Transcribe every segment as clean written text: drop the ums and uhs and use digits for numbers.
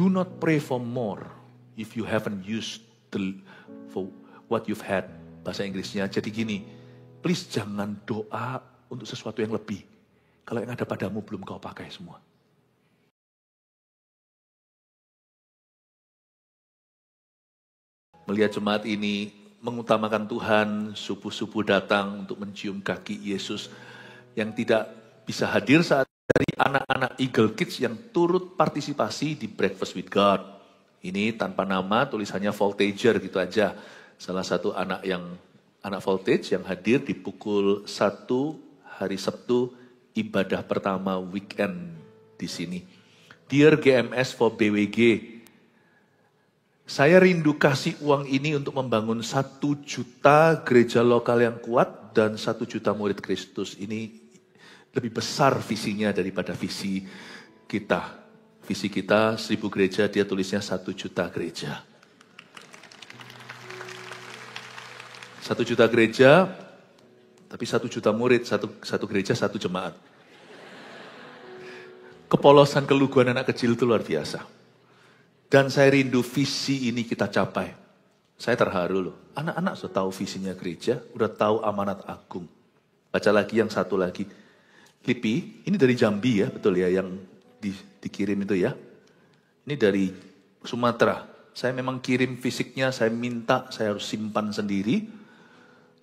do not pray for more if you haven't used for what you've had. Bahasa Inggrisnya, jadi gini, please jangan doa untuk sesuatu yang lebih. Kalau yang ada padamu belum kau pakai semua. Melihat jemaat ini mengutamakan Tuhan, subuh-subuh datang untuk mencium kaki Yesus yang tidak bisa hadir saat dari anak-anak Eagle Kids yang turut partisipasi di Breakfast with God. Ini tanpa nama, tulisannya Voltager gitu aja. Salah satu anak Voltage yang hadir di pukul 1 hari Sabtu ibadah pertama weekend di sini. Dear GMS for BWG, saya rindu kasih uang ini untuk membangun 1 juta gereja lokal yang kuat dan 1 juta murid Kristus. Ini lebih besar visinya daripada visi kita. Visi kita 1000 gereja, dia tulisnya 1 juta gereja. 1 juta gereja, tapi 1 juta murid, satu gereja, 1 jemaat. Kepolosan keluguan anak kecil itu luar biasa. Dan saya rindu visi ini kita capai. Saya terharu loh. Anak-anak sudah tahu visinya gereja, udah tahu amanat agung. Baca lagi yang satu lagi. Lipi, ini dari Jambi ya, betul ya, yang dikirim itu ya. Ini dari Sumatera. Saya memang kirim fisiknya, saya minta, saya harus simpan sendiri.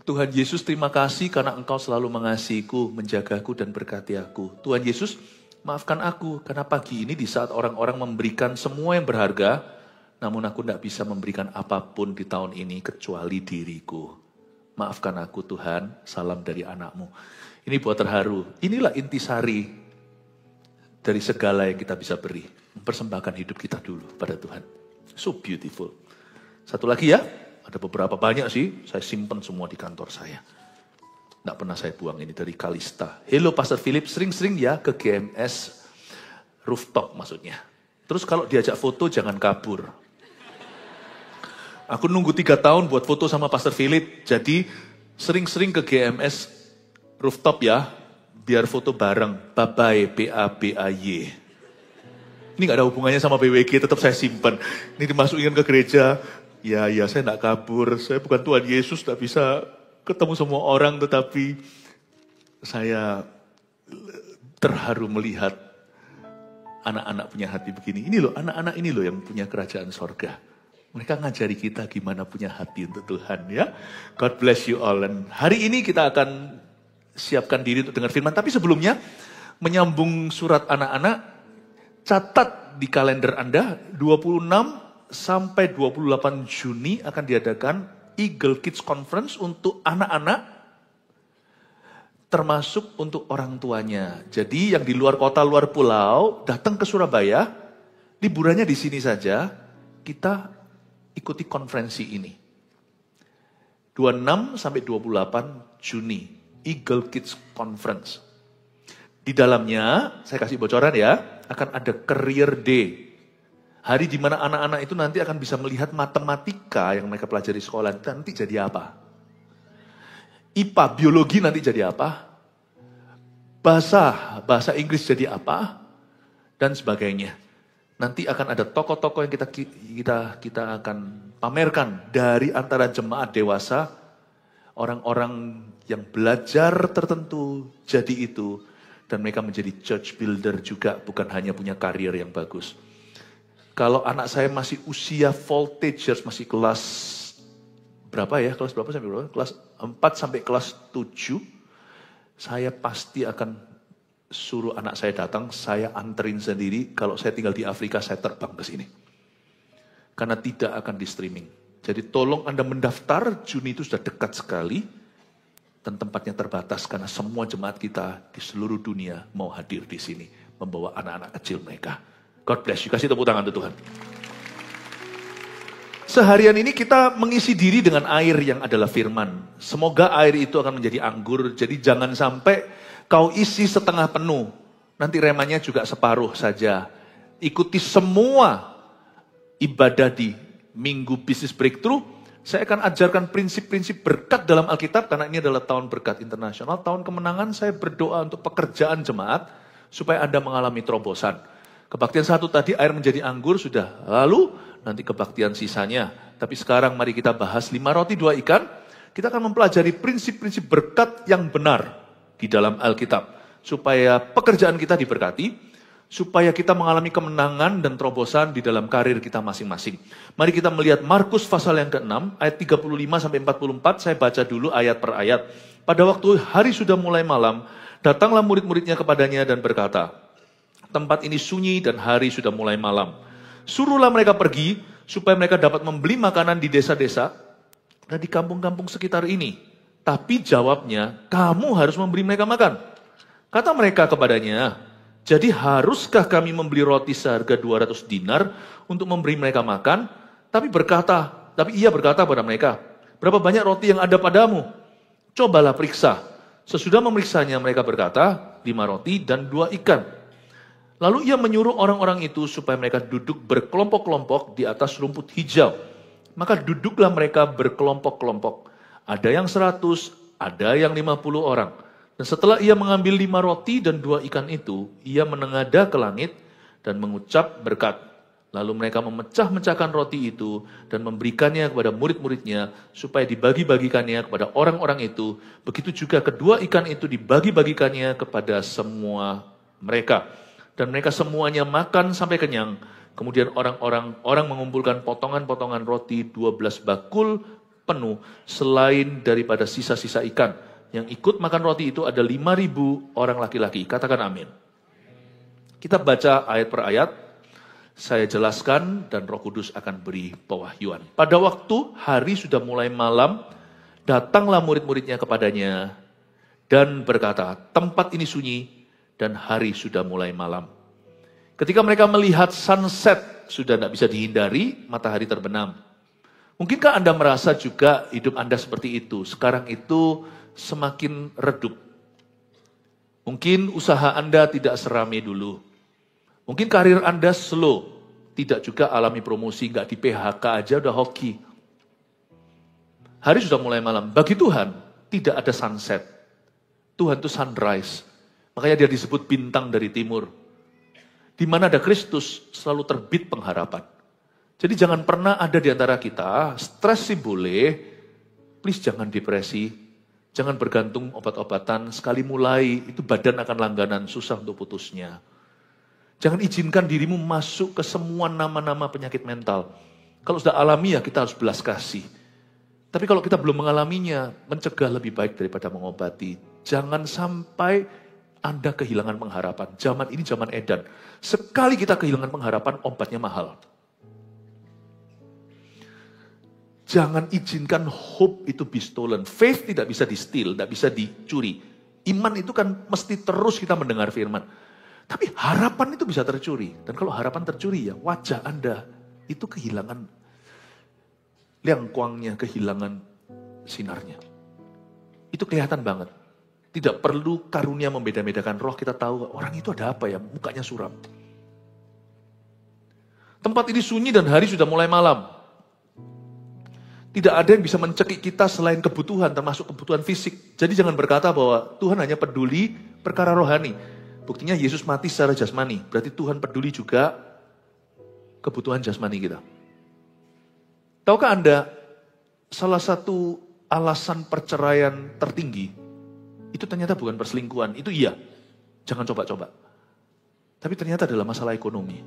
Tuhan Yesus, terima kasih karena Engkau selalu mengasihiku, menjagaku dan berkati aku. Tuhan Yesus, maafkan aku karena pagi ini di saat orang-orang memberikan semua yang berharga, namun aku tidak bisa memberikan apapun di tahun ini kecuali diriku. Maafkan aku Tuhan, salam dari anakmu. Ini buat terharu. Inilah intisari dari segala yang kita bisa beri. Mempersembahkan hidup kita dulu pada Tuhan. So beautiful. Satu lagi ya, ada beberapa banyak sih. Saya simpan semua di kantor saya. Tidak pernah saya buang, ini dari Kalista. Hello Pastor Philip, sering-sering ya ke GMS rooftop maksudnya. Terus kalau diajak foto jangan kabur. Aku nunggu 3 tahun buat foto sama Pastor Philip. Jadi sering-sering ke GMS rooftop ya, biar foto bareng. Bye-bye, B-A-B-A-Y. Ini gak ada hubungannya sama BWG, tetap saya simpan. Ini dimasukin ke gereja. Ya, saya gak kabur. Saya bukan Tuhan Yesus, gak bisa ketemu semua orang. Tetapi saya terharu melihat anak-anak punya hati begini. Ini loh, anak-anak ini loh yang punya kerajaan sorga. Mereka ngajari kita gimana punya hati untuk Tuhan ya. God bless you all. Dan hari ini kita akan siapkan diri untuk dengar firman. Tapi sebelumnya, menyambung surat anak-anak, catat di kalender Anda, 26 sampai 28 Juni akan diadakan Eagle Kids Conference untuk anak-anak, termasuk untuk orang tuanya. Jadi yang di luar kota, luar pulau, datang ke Surabaya, liburannya di sini saja, kita ikuti konferensi ini. 26 sampai 28 Juni. Eagle Kids Conference. Di dalamnya, saya kasih bocoran ya, akan ada Career Day. Hari di mana anak-anak itu nanti akan bisa melihat matematika yang mereka pelajari sekolah, nanti jadi apa? IPA, biologi nanti jadi apa? Bahasa Inggris jadi apa? Dan sebagainya. Nanti akan ada tokoh-tokoh yang kita akan pamerkan dari antara jemaat dewasa, orang-orang yang belajar tertentu jadi itu. Dan mereka menjadi church builder juga, bukan hanya punya karir yang bagus. Kalau anak saya masih usia voltagers, masih kelas berapa ya? Kelas berapa sampai berapa? Kelas 4 sampai kelas 7. Saya pasti akan suruh anak saya datang, saya anterin sendiri. Kalau saya tinggal di Afrika, saya terbang ke sini. Karena tidak akan di streaming. Jadi tolong Anda mendaftar, Juni itu sudah dekat sekali. Dan tempatnya terbatas karena semua jemaat kita di seluruh dunia mau hadir di sini. Membawa anak-anak kecil mereka. God bless you. Kasih tepuk tangan untuk Tuhan. Seharian ini kita mengisi diri dengan air yang adalah firman. Semoga air itu akan menjadi anggur. Jadi jangan sampai kau isi setengah penuh. Nanti remanya juga separuh saja. Ikuti semua ibadah di Minggu Business Breakthrough. Saya akan ajarkan prinsip-prinsip berkat dalam Alkitab. Karena ini adalah tahun berkat internasional. Tahun kemenangan saya berdoa untuk pekerjaan jemaat. Supaya Anda mengalami terobosan. Kebaktian satu tadi air menjadi anggur sudah. Lalu nanti kebaktian sisanya. Tapi sekarang mari kita bahas 5 roti 2 ikan. Kita akan mempelajari prinsip-prinsip berkat yang benar di dalam Alkitab. Supaya pekerjaan kita diberkati. Supaya kita mengalami kemenangan dan terobosan di dalam karir kita masing-masing. Mari kita melihat Markus pasal yang ke-6 ayat 35-44. Saya baca dulu ayat per ayat. Pada waktu hari sudah mulai malam, datanglah murid-muridnya kepadanya dan berkata, tempat ini sunyi dan hari sudah mulai malam. Suruhlah mereka pergi supaya mereka dapat membeli makanan di desa-desa dan di kampung-kampung sekitar ini. Tapi jawabnya, kamu harus memberi mereka makan. Kata mereka kepadanya, jadi haruskah kami membeli roti seharga 200 dinar untuk memberi mereka makan? Tapi ia berkata pada mereka, berapa banyak roti yang ada padamu? Cobalah periksa. Sesudah memeriksanya mereka berkata, 5 roti dan 2 ikan. Lalu ia menyuruh orang-orang itu supaya mereka duduk berkelompok-kelompok di atas rumput hijau. Maka duduklah mereka berkelompok-kelompok. Ada yang 100, ada yang 50 orang. Dan setelah ia mengambil 5 roti dan 2 ikan itu, ia menengadah ke langit dan mengucap berkat. Lalu mereka memecah-mecahkan roti itu dan memberikannya kepada murid-muridnya supaya dibagi-bagikannya kepada orang-orang itu. Begitu juga kedua ikan itu dibagi-bagikannya kepada semua mereka. Dan mereka semuanya makan sampai kenyang. Kemudian orang mengumpulkan potongan-potongan roti 12 bakul penuh selain daripada sisa-sisa ikan. Yang ikut makan roti itu ada 5.000 orang laki-laki. Katakan amin. Kita baca ayat per ayat. Saya jelaskan dan Roh Kudus akan beri pewahyuan. Pada waktu hari sudah mulai malam, datanglah murid-muridnya kepadanya dan berkata, tempat ini sunyi dan hari sudah mulai malam. Ketika mereka melihat sunset, sudah tidak bisa dihindari, matahari terbenam. Mungkinkah Anda merasa juga hidup Anda seperti itu? Sekarang itu semakin redup. Mungkin usaha Anda tidak seramai dulu. Mungkin karir Anda slow. Tidak juga alami promosi, nggak di PHK aja udah hoki. Hari sudah mulai malam. Bagi Tuhan, tidak ada sunset. Tuhan itu sunrise. Makanya dia disebut bintang dari timur. Di mana ada Kristus, selalu terbit pengharapan. Jadi jangan pernah ada di antara kita, stres sih boleh, please jangan depresi, jangan bergantung obat-obatan, sekali mulai, itu badan akan langganan, susah untuk putusnya. Jangan izinkan dirimu masuk ke semua nama-nama penyakit mental. Kalau sudah alami ya kita harus belas kasih. Tapi kalau kita belum mengalaminya, mencegah lebih baik daripada mengobati. Jangan sampai Anda kehilangan pengharapan. Zaman ini zaman edan. Sekali kita kehilangan pengharapan, obatnya mahal. Jangan izinkan hope itu be stolen. Faith tidak bisa di-steal, tidak bisa dicuri. Iman itu kan mesti terus kita mendengar firman. Tapi harapan itu bisa tercuri. Dan kalau harapan tercuri ya wajah Anda itu kehilangan liangkuangnya, kehilangan sinarnya. Itu kelihatan banget. Tidak perlu karunia membeda-bedakan roh, kita tahu orang itu ada apa ya, mukanya suram. Tempat ini sunyi dan hari sudah mulai malam. Tidak ada yang bisa mencekik kita selain kebutuhan, termasuk kebutuhan fisik. Jadi jangan berkata bahwa Tuhan hanya peduli perkara rohani. Buktinya Yesus mati secara jasmani. Berarti Tuhan peduli juga kebutuhan jasmani kita. Tahukah Anda, salah satu alasan perceraian tertinggi, itu ternyata bukan perselingkuhan. Itu iya, jangan coba-coba. Tapi ternyata adalah masalah ekonomi.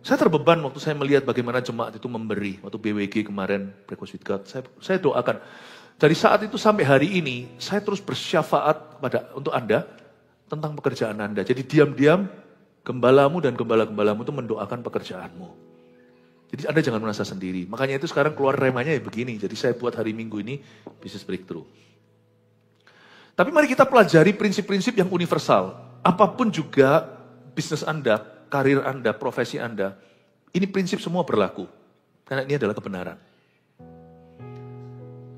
Saya terbeban waktu saya melihat bagaimana jemaat itu memberi. Waktu BWG kemarin, Breakfast with God, saya doakan. Dari saat itu sampai hari ini, saya terus bersyafaat untuk Anda, tentang pekerjaan Anda. Jadi diam-diam, gembalamu dan gembala-gembalamu itu mendoakan pekerjaanmu. Jadi Anda jangan merasa sendiri. Makanya itu sekarang keluar remanya ya begini. Jadi saya buat hari Minggu ini, Business Breakthrough. Tapi mari kita pelajari prinsip-prinsip yang universal. Apapun juga bisnis Anda, karir Anda, profesi Anda, ini prinsip semua berlaku. Karena ini adalah kebenaran.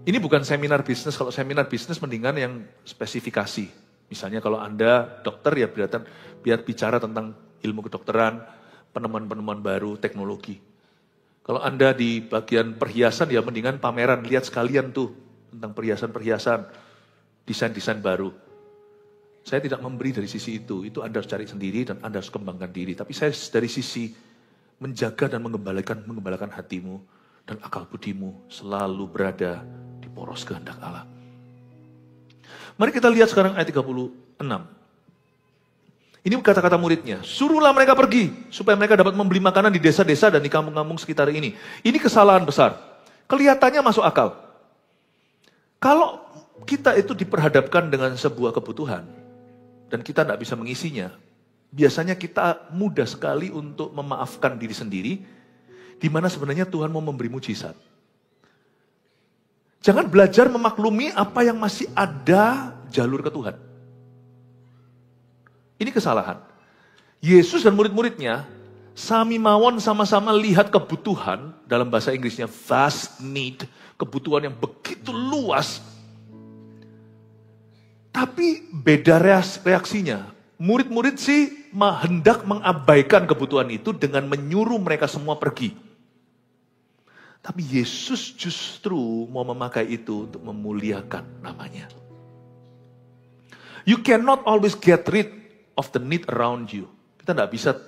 Ini bukan seminar bisnis. Kalau seminar bisnis mendingan yang spesifikasi. Misalnya kalau Anda dokter ya biar bicara tentang ilmu kedokteran, penemuan-penemuan baru, teknologi. Kalau Anda di bagian perhiasan ya mendingan pameran, lihat sekalian tuh tentang perhiasan-perhiasan, desain-desain baru. Saya tidak memberi dari sisi itu Anda harus cari sendiri dan Anda harus kembangkan diri. Tapi saya dari sisi menjaga dan mengembalakan hatimu dan akal budimu selalu berada di poros kehendak Allah. Mari kita lihat sekarang ayat 36. Ini kata-kata muridnya, suruhlah mereka pergi supaya mereka dapat membeli makanan di desa-desa dan di kampung-kampung sekitar ini. Ini kesalahan besar. Kelihatannya masuk akal. Kalau kita itu diperhadapkan dengan sebuah kebutuhan dan kita tidak bisa mengisinya, biasanya kita mudah sekali untuk memaafkan diri sendiri, di mana sebenarnya Tuhan mau memberi mujizat. Jangan belajar memaklumi apa yang masih ada jalur ke Tuhan. Ini kesalahan. Yesus dan murid-muridnya sami mawon sama-sama lihat kebutuhan, dalam bahasa Inggrisnya vast need, kebutuhan yang begitu luas. Tapi beda reaksinya. Murid-murid sih hendak mengabaikan kebutuhan itu dengan menyuruh mereka semua pergi. Tapi Yesus justru mau memakai itu untuk memuliakan namanya. You cannot always get rid of the need around you. Kita tidak bisa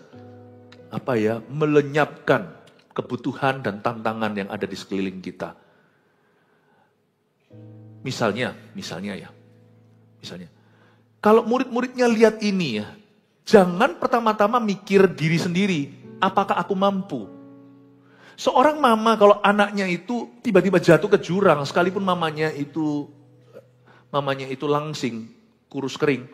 melenyapkan kebutuhan dan tantangan yang ada di sekeliling kita. Misalnya, kalau murid-muridnya lihat ini ya, jangan pertama-tama mikir diri sendiri, apakah aku mampu? Seorang mama kalau anaknya itu tiba-tiba jatuh ke jurang, sekalipun mamanya itu langsing, kurus kering.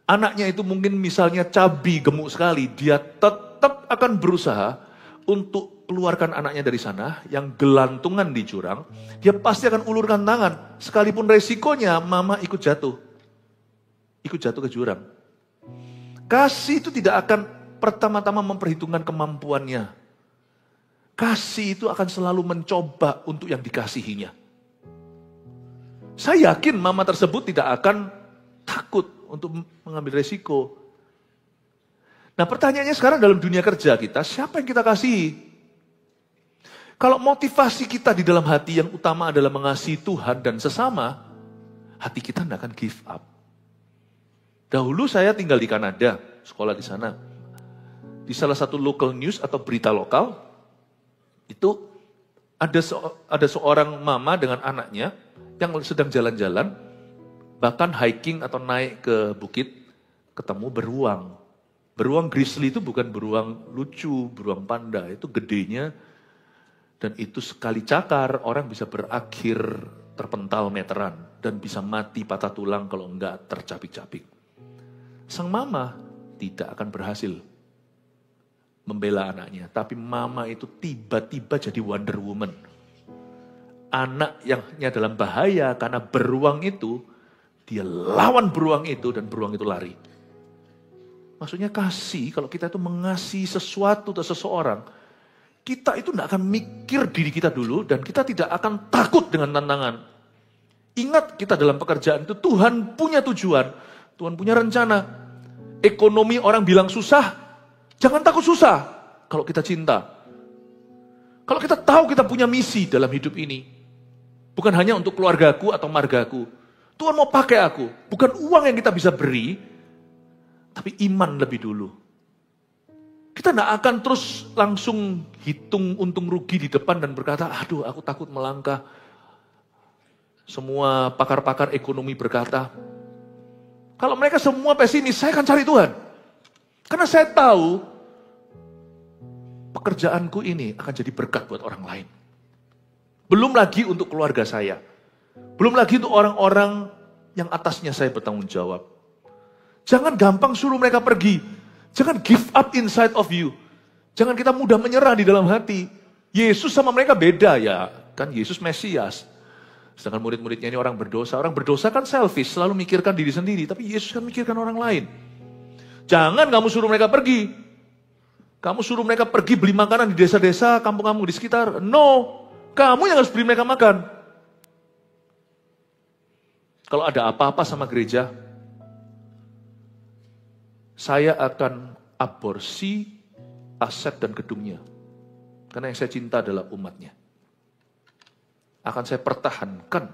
Anaknya itu mungkin misalnya cabi, gemuk sekali, dia tetap akan berusaha untuk keluarkan anaknya dari sana, yang gelantungan di jurang, dia pasti akan ulurkan tangan, sekalipun resikonya mama ikut jatuh ke jurang. Kasih itu tidak akan pertama-tama memperhitungkan kemampuannya. Kasih itu akan selalu mencoba untuk yang dikasihinya. Saya yakin mama tersebut tidak akan takut untuk mengambil resiko. Nah, pertanyaannya sekarang dalam dunia kerja kita, siapa yang kita kasihi? Kalau motivasi kita di dalam hati yang utama adalah mengasihi Tuhan dan sesama, hati kita tidak akan give up. Dahulu saya tinggal di Kanada, sekolah di sana. Di salah satu local news atau berita lokal, itu ada seorang mama dengan anaknya yang sedang jalan-jalan, bahkan hiking atau naik ke bukit, ketemu beruang. Beruang grizzly itu bukan beruang lucu, beruang panda, itu gedenya. Dan itu sekali cakar, orang bisa berakhir terpental meteran. Dan bisa mati patah tulang kalau enggak tercapik-capik. Sang mama tidak akan berhasil membela anaknya. Tapi mama itu tiba-tiba jadi Wonder Woman. Anak yang dalam bahaya karena beruang itu, dia lawan beruang itu dan beruang itu lari. Maksudnya kasih, kalau kita itu mengasihi sesuatu atau seseorang, kita itu tidak akan mikir diri kita dulu dan kita tidak akan takut dengan tantangan. Ingat kita dalam pekerjaan itu Tuhan punya tujuan, Tuhan punya rencana. Ekonomi orang bilang susah, jangan takut susah kalau kita cinta. Kalau kita tahu kita punya misi dalam hidup ini, bukan hanya untuk keluargaku atau margaku. Tuhan mau pakai aku, bukan uang yang kita bisa beri, tapi iman lebih dulu. Kita tidak akan terus langsung hitung untung rugi di depan dan berkata, aduh aku takut melangkah. Semua pakar-pakar ekonomi berkata, kalau mereka semua pesimis, saya akan cari Tuhan. Karena saya tahu, pekerjaanku ini akan jadi berkat buat orang lain. Belum lagi untuk keluarga saya. Belum lagi untuk orang-orang yang atasnya saya bertanggung jawab. Jangan gampang suruh mereka pergi. Jangan give up inside of you. Jangan kita mudah menyerah di dalam hati. Yesus sama mereka beda ya. Kan Yesus Mesias. Sedangkan murid-muridnya ini orang berdosa. Orang berdosa kan selfish, selalu mikirkan diri sendiri. Tapi Yesus kan mikirkan orang lain. Jangan kamu suruh mereka pergi. Kamu suruh mereka pergi beli makanan di desa-desa, kampung-kampung di sekitar. No, kamu yang harus beli mereka makan. Kalau ada apa-apa sama gereja, saya akan aborsi aset dan gedungnya. Karena yang saya cinta adalah umatnya. Akan saya pertahankan,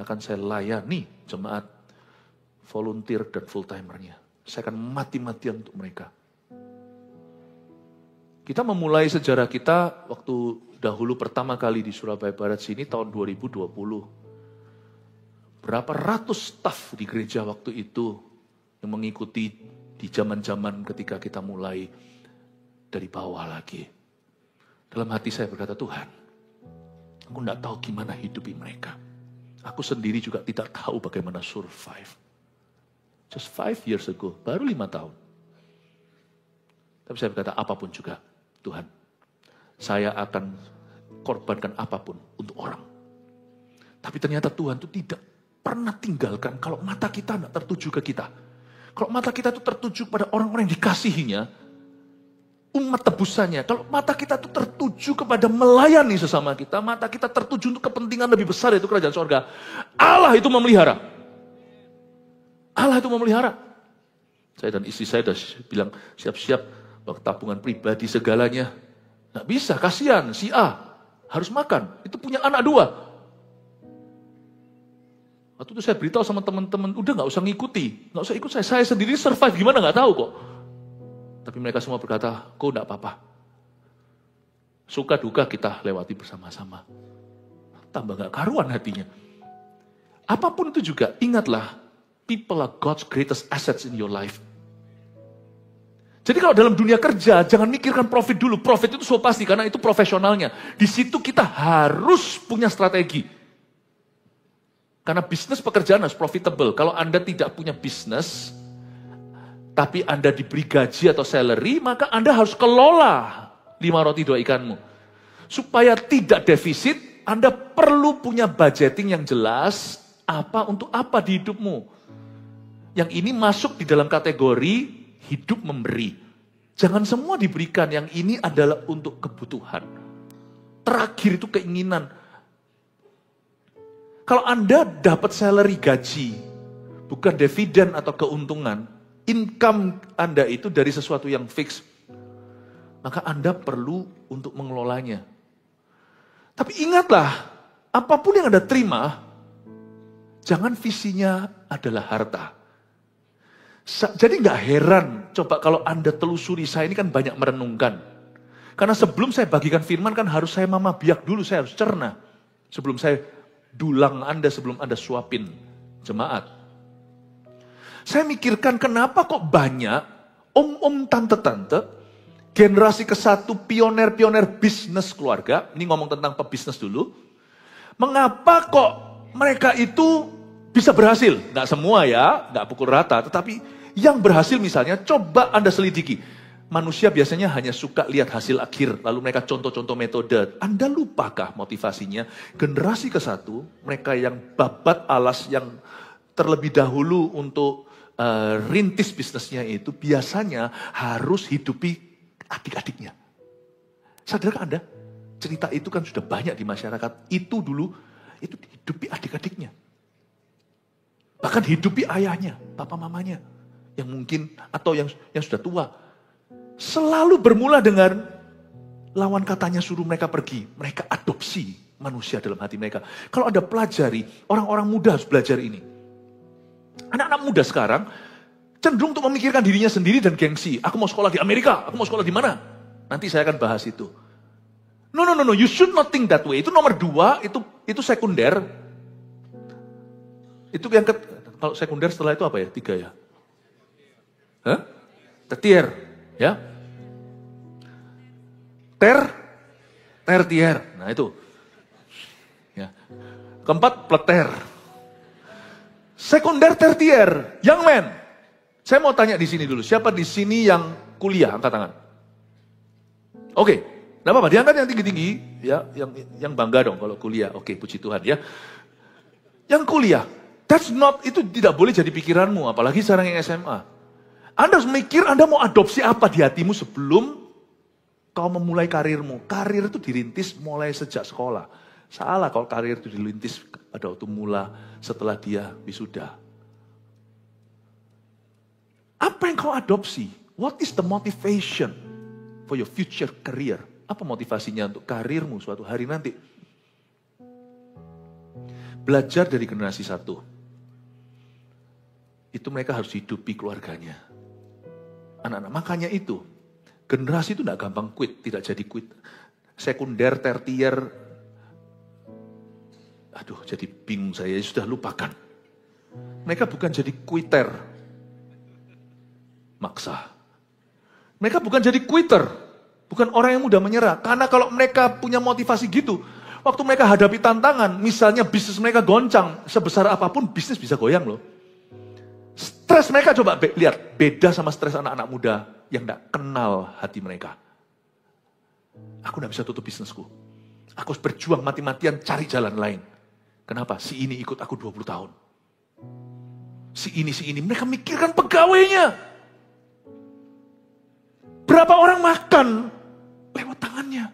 akan saya layani jemaat volunteer dan full timernya. Saya akan mati-matian untuk mereka. Kita memulai sejarah kita waktu dahulu pertama kali di Surabaya Barat sini tahun 2020. Berapa ratus staf di gereja waktu itu yang mengikuti di zaman-zaman ketika kita mulai dari bawah lagi. Dalam hati saya berkata, Tuhan, aku tidak tahu gimana hidupi mereka. Aku sendiri juga tidak tahu bagaimana survive. Just 5 years ago, baru 5 tahun. Tapi saya berkata, apapun juga, Tuhan, saya akan korbankan apapun untuk orang. Tapi ternyata Tuhan itu tidak pernah tinggalkan kalau mata kita tidak tertuju ke kita. Kalau mata kita itu tertuju pada orang-orang yang dikasihinya, umat tebusannya. Kalau mata kita itu tertuju kepada melayani sesama kita, mata kita tertuju untuk kepentingan lebih besar, yaitu kerajaan sorga. Allah itu memelihara. Allah itu memelihara. Saya dan istri saya sudah bilang, siap-siap tabungan pribadi segalanya. Nggak bisa, kasihan, si A harus makan. Itu punya anak 2. Waktu itu saya beritahu sama teman-teman, udah nggak usah ngikuti, nggak usah ikut saya sendiri survive gimana nggak tahu kok. Tapi mereka semua berkata, kok nggak apa-apa. Suka duka kita lewati bersama-sama. Tambah nggak karuan hatinya. Apapun itu juga, ingatlah, people are God's greatest assets in your life. Jadi kalau dalam dunia kerja, jangan mikirkan profit dulu. Profit itu so pasti, karena itu profesionalnya. Di situ kita harus punya strategi. Karena bisnis pekerjaan harus profitable. Kalau Anda tidak punya bisnis, tapi Anda diberi gaji atau salary, maka Anda harus kelola 5 roti 2 ikanmu. Supaya tidak defisit, Anda perlu punya budgeting yang jelas, apa untuk apa di hidupmu. Yang ini masuk di dalam kategori hidup memberi. Jangan semua diberikan, yang ini adalah untuk kebutuhan. Terakhir itu keinginan. Kalau Anda dapat salary gaji, bukan dividen atau keuntungan, income Anda itu dari sesuatu yang fix, maka Anda perlu untuk mengelolanya. Tapi ingatlah, apapun yang Anda terima, jangan visinya adalah harta. Jadi nggak heran, coba kalau Anda telusuri, saya ini kan banyak merenungkan. Karena sebelum saya bagikan firman kan harus saya mama biak dulu, saya harus cerna. Sebelum saya dulang Anda, sebelum Anda suapin jemaat. Saya mikirkan kenapa kok banyak om-om, tante-tante, generasi ke-1 pioner-pioner bisnis keluarga, ini ngomong tentang pebisnis dulu, mengapa kok mereka itu bisa berhasil? Nggak semua ya, nggak pukul rata, tetapi yang berhasil misalnya, coba Anda selidiki. Manusia biasanya hanya suka lihat hasil akhir, lalu mereka contoh-contoh metode. Anda lupakah motivasinya? Generasi ke-1, mereka yang babat alas, yang terlebih dahulu untuk rintis bisnisnya itu, biasanya harus hidupi adik-adiknya. Sadarkah Anda? Cerita itu kan sudah banyak di masyarakat. Itu dulu, itu hidupi adik-adiknya. Bahkan hidupi ayahnya, papa mamanya. Yang mungkin, atau yang sudah tua. Selalu bermula dengan lawan katanya suruh mereka pergi. Mereka adopsi manusia dalam hati mereka. Kalau Anda pelajari, orang-orang muda harus belajar ini. Anak-anak muda sekarang cenderung untuk memikirkan dirinya sendiri dan gengsi. Aku mau sekolah di Amerika, aku mau sekolah di mana? Nanti saya akan bahas itu. No, you should not think that way. Itu nomor 2, itu sekunder. Itu yang kalau sekunder setelah itu apa ya? 3 ya? Hah? Tertier, ya? Tertier. Nah itu. Ya. Keempat, pleter. Sekunder, tertier. Young man. Saya mau tanya di sini dulu. Siapa di sini yang kuliah? Angkat tangan. Oke. Nggak apa-apa. Diangkat yang tinggi-tinggi. Ya, yang bangga dong kalau kuliah. Oke, puji Tuhan ya. Yang kuliah. Itu tidak boleh jadi pikiranmu. Apalagi sekarang yang SMA. Anda harus mikir Anda mau adopsi apa di hatimu sebelum kau memulai karirmu. Karir itu dirintis mulai sejak sekolah. Salah kalau karir itu dirintis pada waktu mula setelah dia wisuda. Apa yang kau adopsi? What is the motivation for your future career? Apa motivasinya untuk karirmu suatu hari nanti? Belajar dari generasi 1. itu mereka harus hidupi keluarganya. Anak-anak, makanya itu, generasi itu tidak gampang quit, tidak jadi quit. Sekunder, tertier, jadi bingung saya, sudah lupakan. Mereka bukan jadi quitter, maksa. Mereka bukan jadi quitter, bukan orang yang mudah menyerah. Karena kalau mereka punya motivasi gitu, waktu mereka hadapi tantangan, misalnya bisnis mereka goncang, sebesar apapun bisnis bisa goyang loh. Stres mereka coba lihat, beda sama stres anak-anak muda yang tidak kenal hati mereka. Aku tidak bisa tutup bisnisku. Aku harus berjuang mati-matian cari jalan lain. Kenapa? Si ini ikut aku 20 tahun. Si ini. Mereka mikirkan pegawainya. Berapa orang makan lewat tangannya.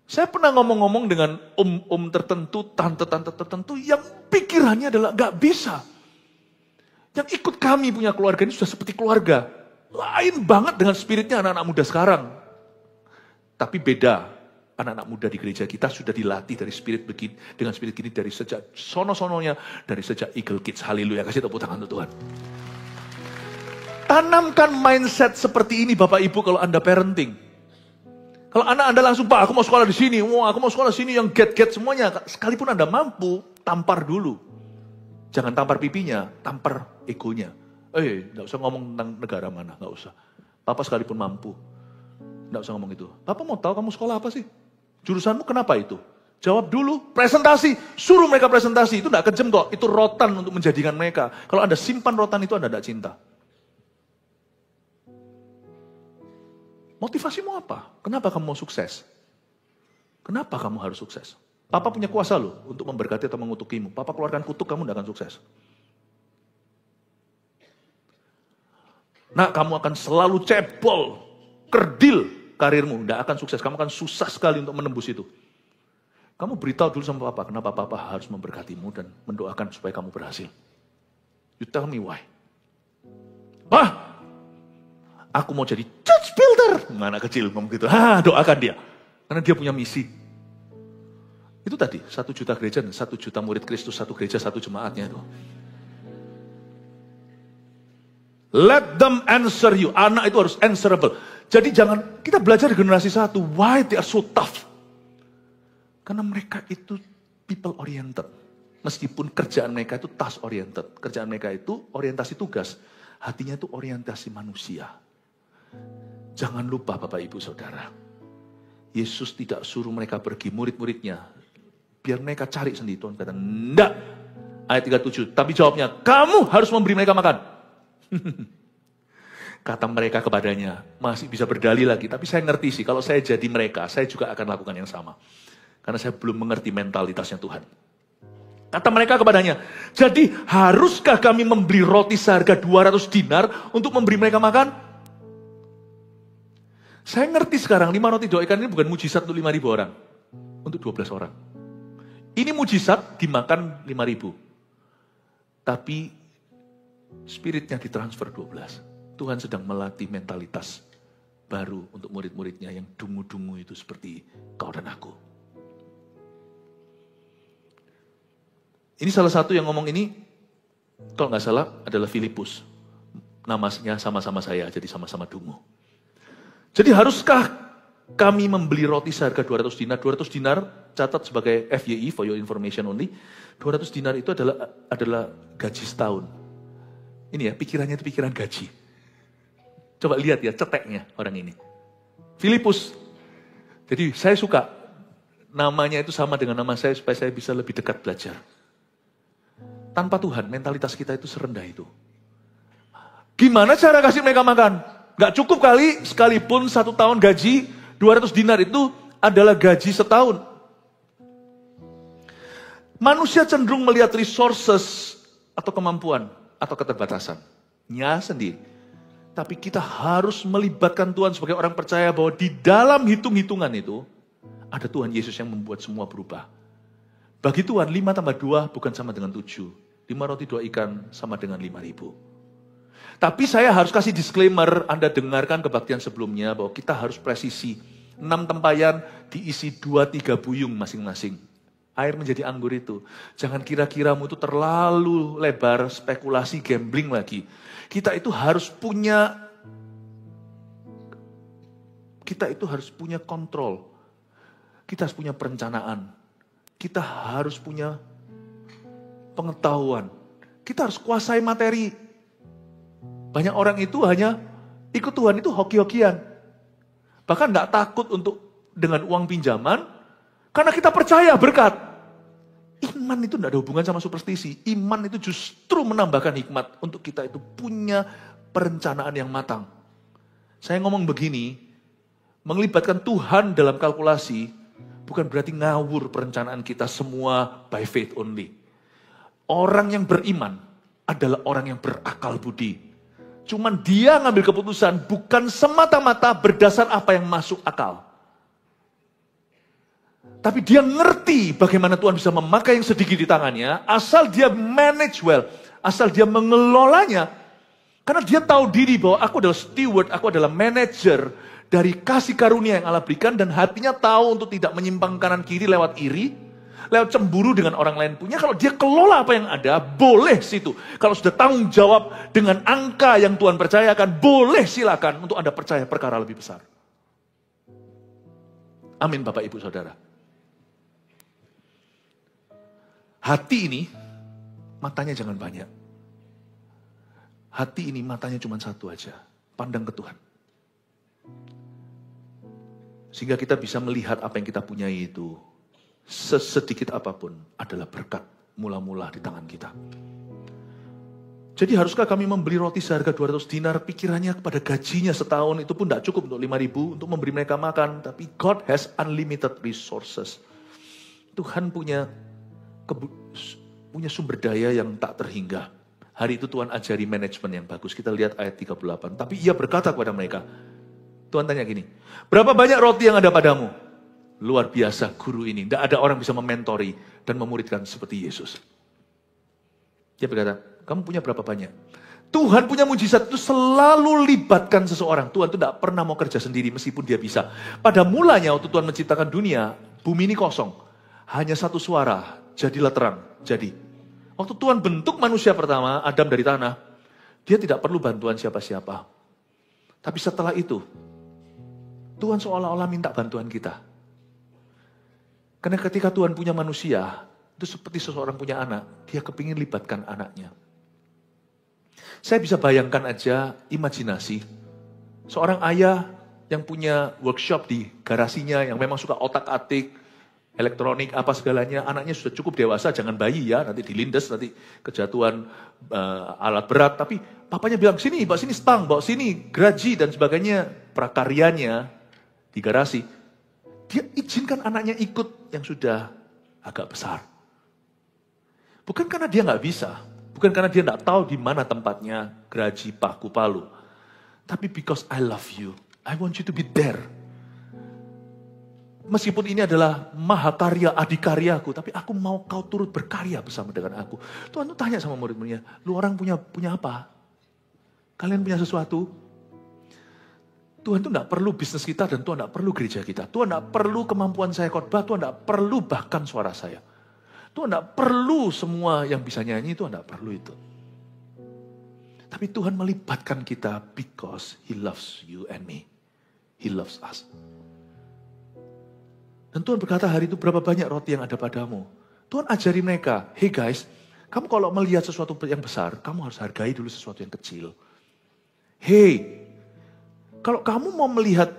Saya pernah ngomong-ngomong dengan om-om tertentu, tante-tante tertentu yang pikirannya adalah gak bisa. Yang ikut kami punya keluarga ini sudah seperti keluarga. Lain banget dengan spiritnya anak-anak muda sekarang. Tapi beda. Anak-anak muda di gereja kita sudah dilatih dari spirit begini, dengan spirit gini dari sejak sono-sononya, dari sejak Eagle Kids. Haleluya, kasih tepuk tangan untuk Tuhan. Tanamkan mindset seperti ini Bapak Ibu kalau Anda parenting. Kalau anak Anda langsung, Pak aku mau sekolah di sini, aku mau sekolah di sini yang get semuanya. Sekalipun Anda mampu, tampar dulu. Jangan tampar pipinya, tampar egonya. Enggak usah ngomong tentang negara mana, enggak usah. Papa sekalipun mampu, enggak usah ngomong itu. Papa mau tahu kamu sekolah apa sih? Jurusanmu kenapa itu? Jawab dulu, presentasi. Suruh mereka presentasi, itu enggak kejam kok. Itu rotan untuk menjadikan mereka. Kalau Anda simpan rotan itu, Anda enggak cinta. Motivasimu apa? Kenapa kamu mau sukses? Kenapa kamu harus sukses? Papa punya kuasa loh untuk memberkati atau mengutukimu. Papa keluarkan kutuk, kamu enggak akan sukses. Nah, kamu akan selalu cebol, kerdil karirmu, enggak akan sukses. Kamu akan susah sekali untuk menembus itu. Kamu beritahu dulu sama Papa, kenapa Papa harus memberkatimu dan mendoakan supaya kamu berhasil. You tell me why. Wah, aku mau jadi church builder. Anak kecil ngomong gitu, doakan dia. Karena dia punya misi. Itu tadi, 1 juta gereja dan 1 juta murid Kristus, 1 gereja, 1 jemaatnya itu. Let them answer you. Anak itu harus answerable. Jadi jangan, kita belajar di generasi 1. Why they are so tough? Karena mereka itu people oriented. Meskipun kerjaan mereka itu task oriented. Kerjaan mereka itu orientasi tugas. Hatinya itu orientasi manusia. Jangan lupa Bapak Ibu Saudara. Yesus tidak suruh mereka pergi, murid-muridnya. Biar mereka cari sendiri. Tuhan kata, enggak. Ayat 37. Tapi jawabnya, kamu harus memberi mereka makan. Kata mereka kepadanya, masih bisa berdalih lagi. Tapi saya ngerti sih, kalau saya jadi mereka, saya juga akan lakukan yang sama. Karena saya belum mengerti mentalitasnya Tuhan. Kata mereka kepadanya, jadi haruskah kami membeli roti seharga 200 dinar untuk memberi mereka makan? Saya ngerti sekarang, 5 roti 2 ikan ini bukan mujizat untuk 5.000 orang. Untuk 12 orang. Ini mujizat dimakan 5.000. Tapi spiritnya ditransfer 12. Tuhan sedang melatih mentalitas baru untuk murid-muridnya yang dungu-dungu itu seperti kau dan aku. Ini salah satu yang ngomong ini, kalau nggak salah adalah Filipus. Namanya sama-sama saya, jadi sama-sama dungu. Jadi haruskah kami membeli roti seharga 200 dinar? 200 dinar, catat sebagai FYI, for your information only. 200 dinar itu adalah gaji setahun. Ini ya, pikirannya itu pikiran gaji. Coba lihat ya, ceteknya orang ini. Filipus. Jadi saya suka, namanya itu sama dengan nama saya, supaya saya bisa lebih dekat belajar. Tanpa Tuhan, mentalitas kita itu serendah itu. Gimana cara kasih mereka makan? Gak cukup kali, sekalipun 1 tahun gaji, 200 dinar itu adalah gaji setahun. Manusia cenderung melihat resources atau kemampuan atau keterbatasannya sendiri. Tapi kita harus melibatkan Tuhan sebagai orang percaya bahwa di dalam hitung-hitungan itu ada Tuhan Yesus yang membuat semua berubah. Bagi Tuhan 5 tambah 2 bukan sama dengan 7. 5 roti 2 ikan sama dengan 5.000. Tapi saya harus kasih disclaimer, Anda dengarkan kebaktian sebelumnya bahwa kita harus presisi. 6 tempayan diisi 2-3 buyung masing-masing. Air menjadi anggur itu. Jangan kira-kiramu itu terlalu lebar, spekulasi, gambling lagi. Kita itu harus punya kontrol. Kita harus punya perencanaan. Kita harus punya pengetahuan. Kita harus kuasai materi. Banyak orang itu hanya ikut Tuhan itu hoki-hokian. Bahkan gak takut untuk dengan uang pinjaman, karena kita percaya berkat. Iman itu tidak ada hubungan sama superstisi. Iman itu justru menambahkan hikmat untuk kita itu punya perencanaan yang matang. Saya ngomong begini, melibatkan Tuhan dalam kalkulasi, bukan berarti ngawur perencanaan kita semua by faith only. Orang yang beriman adalah orang yang berakal budi. Cuman dia ngambil keputusan bukan semata-mata berdasar apa yang masuk akal. Tapi dia ngerti bagaimana Tuhan bisa memakai yang sedikit di tangannya, asal dia manage well, asal dia mengelolanya. Karena dia tahu diri bahwa aku adalah steward, aku adalah manager dari kasih karunia yang Allah berikan, dan hatinya tahu untuk tidak menyimpang kanan kiri lewat iri, lewat cemburu dengan orang lain punya. Kalau dia kelola apa yang ada, boleh situ. Kalau sudah tanggung jawab dengan angka yang Tuhan percayakan, boleh silakan untuk Anda percaya perkara lebih besar. Amin Bapak Ibu Saudara. Hati ini, matanya jangan banyak. Hati ini matanya cuma satu aja, pandang ke Tuhan. Sehingga kita bisa melihat apa yang kita punyai itu, sesedikit apapun adalah berkat mula-mula di tangan kita. Jadi haruskah kami membeli roti seharga 200 dinar, pikirannya kepada gajinya setahun, itu pun tidak cukup untuk 5.000 untuk memberi mereka makan. Tapi God has unlimited resources. Tuhan punya sumber daya yang tak terhingga. Hari itu Tuhan ajari manajemen yang bagus. Kita lihat ayat 38. Tapi ia berkata kepada mereka, Tuhan tanya gini, berapa banyak roti yang ada padamu? Luar biasa guru ini. Tidak ada orang bisa mementori dan memuridkan seperti Yesus. Dia berkata, kamu punya berapa banyak? Tuhan punya mujizat itu selalu libatkan seseorang. Tuhan itu tidak pernah mau kerja sendiri meskipun dia bisa. Pada mulanya waktu Tuhan menciptakan dunia, bumi ini kosong. Hanya satu suara, jadilah terang. Jadi, waktu Tuhan bentuk manusia pertama, Adam dari tanah, dia tidak perlu bantuan siapa-siapa. Tapi setelah itu, Tuhan seolah-olah minta bantuan kita. Karena ketika Tuhan punya manusia, itu seperti seseorang punya anak, dia kepingin libatkan anaknya. Saya bisa bayangkan aja imajinasi, seorang ayah yang punya workshop di garasinya, yang memang suka otak-atik, elektronik, apa segalanya, anaknya sudah cukup dewasa, jangan bayi ya, nanti dilindes, nanti kejatuhan alat berat. Tapi papanya bilang, sini, bawa sini stang, bawa sini geraji dan sebagainya, prakaryanya di garasi. Dia izinkan anaknya ikut yang sudah agak besar. Bukan karena dia nggak bisa, bukan karena dia nggak tahu di mana tempatnya geraji, paku, palu. Tapi because I love you, I want you to be there. Meskipun ini adalah mahakarya, adikaryaku, tapi aku mau kau turut berkarya bersama dengan aku. Tuhan tuh tanya sama murid-muridnya, lu orang punya apa? Kalian punya sesuatu? Tuhan tuh tidak perlu bisnis kita dan Tuhan tidak perlu gereja kita. Tuhan tidak perlu kemampuan saya khotbah, Tuhan tidak perlu bahkan suara saya. Tuhan tidak perlu semua yang bisa nyanyi, Tuhan tidak perlu itu. Tapi Tuhan melibatkan kita because He loves you and me. He loves us. Dan Tuhan berkata hari itu berapa banyak roti yang ada padamu. Tuhan ajari mereka, hey guys, kamu kalau melihat sesuatu yang besar, kamu harus hargai dulu sesuatu yang kecil. Hey, kalau kamu mau melihat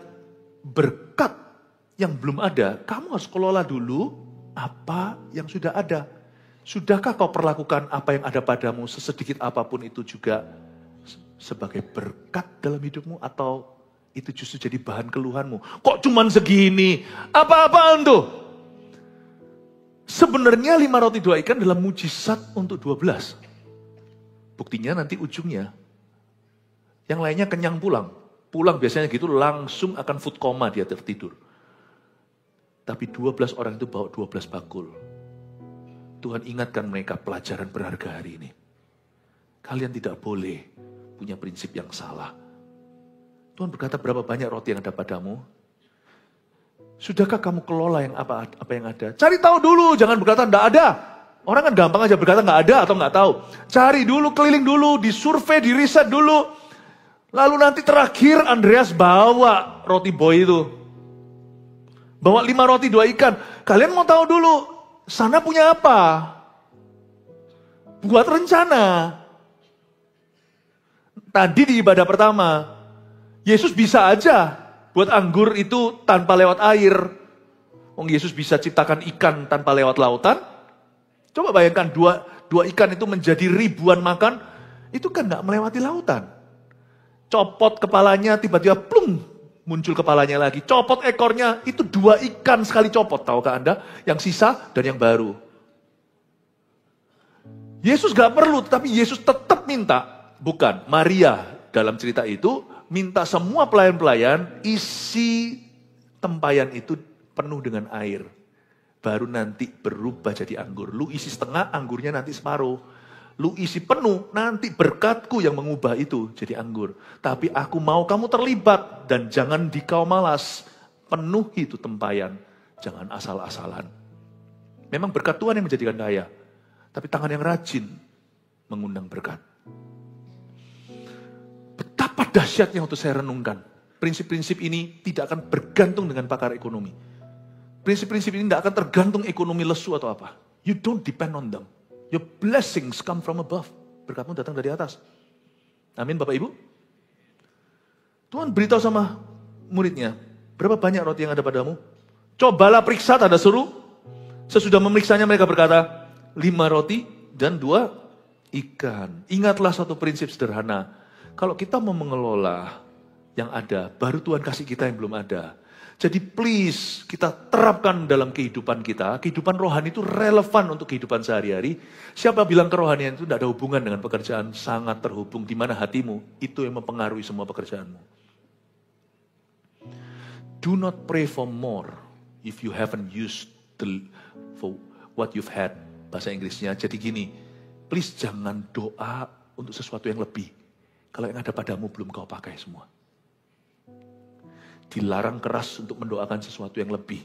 berkat yang belum ada, kamu harus kelola dulu apa yang sudah ada. Sudahkah kau perlakukan apa yang ada padamu sesedikit apapun itu juga sebagai berkat dalam hidupmu, atau itu justru jadi bahan keluhanmu? Kok cuman segini? Apa-apaan tuh? Sebenarnya 5 roti 2 ikan adalah mujizat untuk 12. Buktinya nanti ujungnya, yang lainnya kenyang pulang. Pulang biasanya gitu langsung akan food coma, dia tertidur. Tapi 12 orang itu bawa 12 bakul. Tuhan ingatkan mereka pelajaran berharga hari ini. Kalian tidak boleh punya prinsip yang salah. Tuhan berkata berapa banyak roti yang ada padamu. Sudahkah kamu kelola yang apa yang ada? Cari tahu dulu, jangan berkata enggak ada. Orang kan gampang aja berkata enggak ada atau enggak tahu. Cari dulu, keliling dulu, disurvei, diriset dulu. Lalu nanti terakhir Andreas bawa roti boy itu. Bawa 5 roti 2 ikan. Kalian mau tahu dulu, sana punya apa? Buat rencana. Tadi di ibadah pertama, Yesus bisa aja buat anggur itu tanpa lewat air. Yesus bisa ciptakan ikan tanpa lewat lautan. Coba bayangkan dua ikan itu menjadi ribuan makan. Itu kan gak melewati lautan. Copot kepalanya, tiba-tiba plung, muncul kepalanya lagi. Copot ekornya, itu 2 ikan sekali copot. Tahukah Anda? Yang sisa dan yang baru. Yesus gak perlu, tetapi Yesus tetap minta. Bukan, Maria dalam cerita itu minta semua pelayan-pelayan isi tempayan itu penuh dengan air. Baru nanti berubah jadi anggur. Lu isi setengah, anggurnya nanti separuh. Lu isi penuh, nanti berkatku yang mengubah itu jadi anggur. Tapi aku mau kamu terlibat dan jangan dikau malas. Penuhi itu tempayan, jangan asal-asalan. Memang berkat Tuhan yang menjadikan kaya. Tapi tangan yang rajin mengundang berkat. Betapa dahsyatnya untuk saya renungkan. Prinsip-prinsip ini tidak akan bergantung dengan pakar ekonomi. Prinsip-prinsip ini tidak akan tergantung ekonomi lesu atau apa. You don't depend on them. Your blessings come from above. Berkatmu datang dari atas. Amin Bapak Ibu. Tuhan beritahu sama muridnya, berapa banyak roti yang ada padamu? Cobalah periksa, tanda suruh. Sesudah memeriksanya mereka berkata, 5 roti dan 2 ikan. Ingatlah satu prinsip sederhana. Kalau kita mau mengelola yang ada, baru Tuhan kasih kita yang belum ada. Jadi please, kita terapkan dalam kehidupan kita. Kehidupan rohani itu relevan untuk kehidupan sehari-hari. Siapa bilang kerohanian itu tidak ada hubungan dengan pekerjaan? Sangat terhubung. Di mana hatimu, itu yang mempengaruhi semua pekerjaanmu. Do not pray for more if you haven't used for what you've had. Bahasa Inggrisnya, jadi gini. Please jangan doa untuk sesuatu yang lebih. Kalau yang ada padamu belum kau pakai semua. Dilarang keras untuk mendoakan sesuatu yang lebih.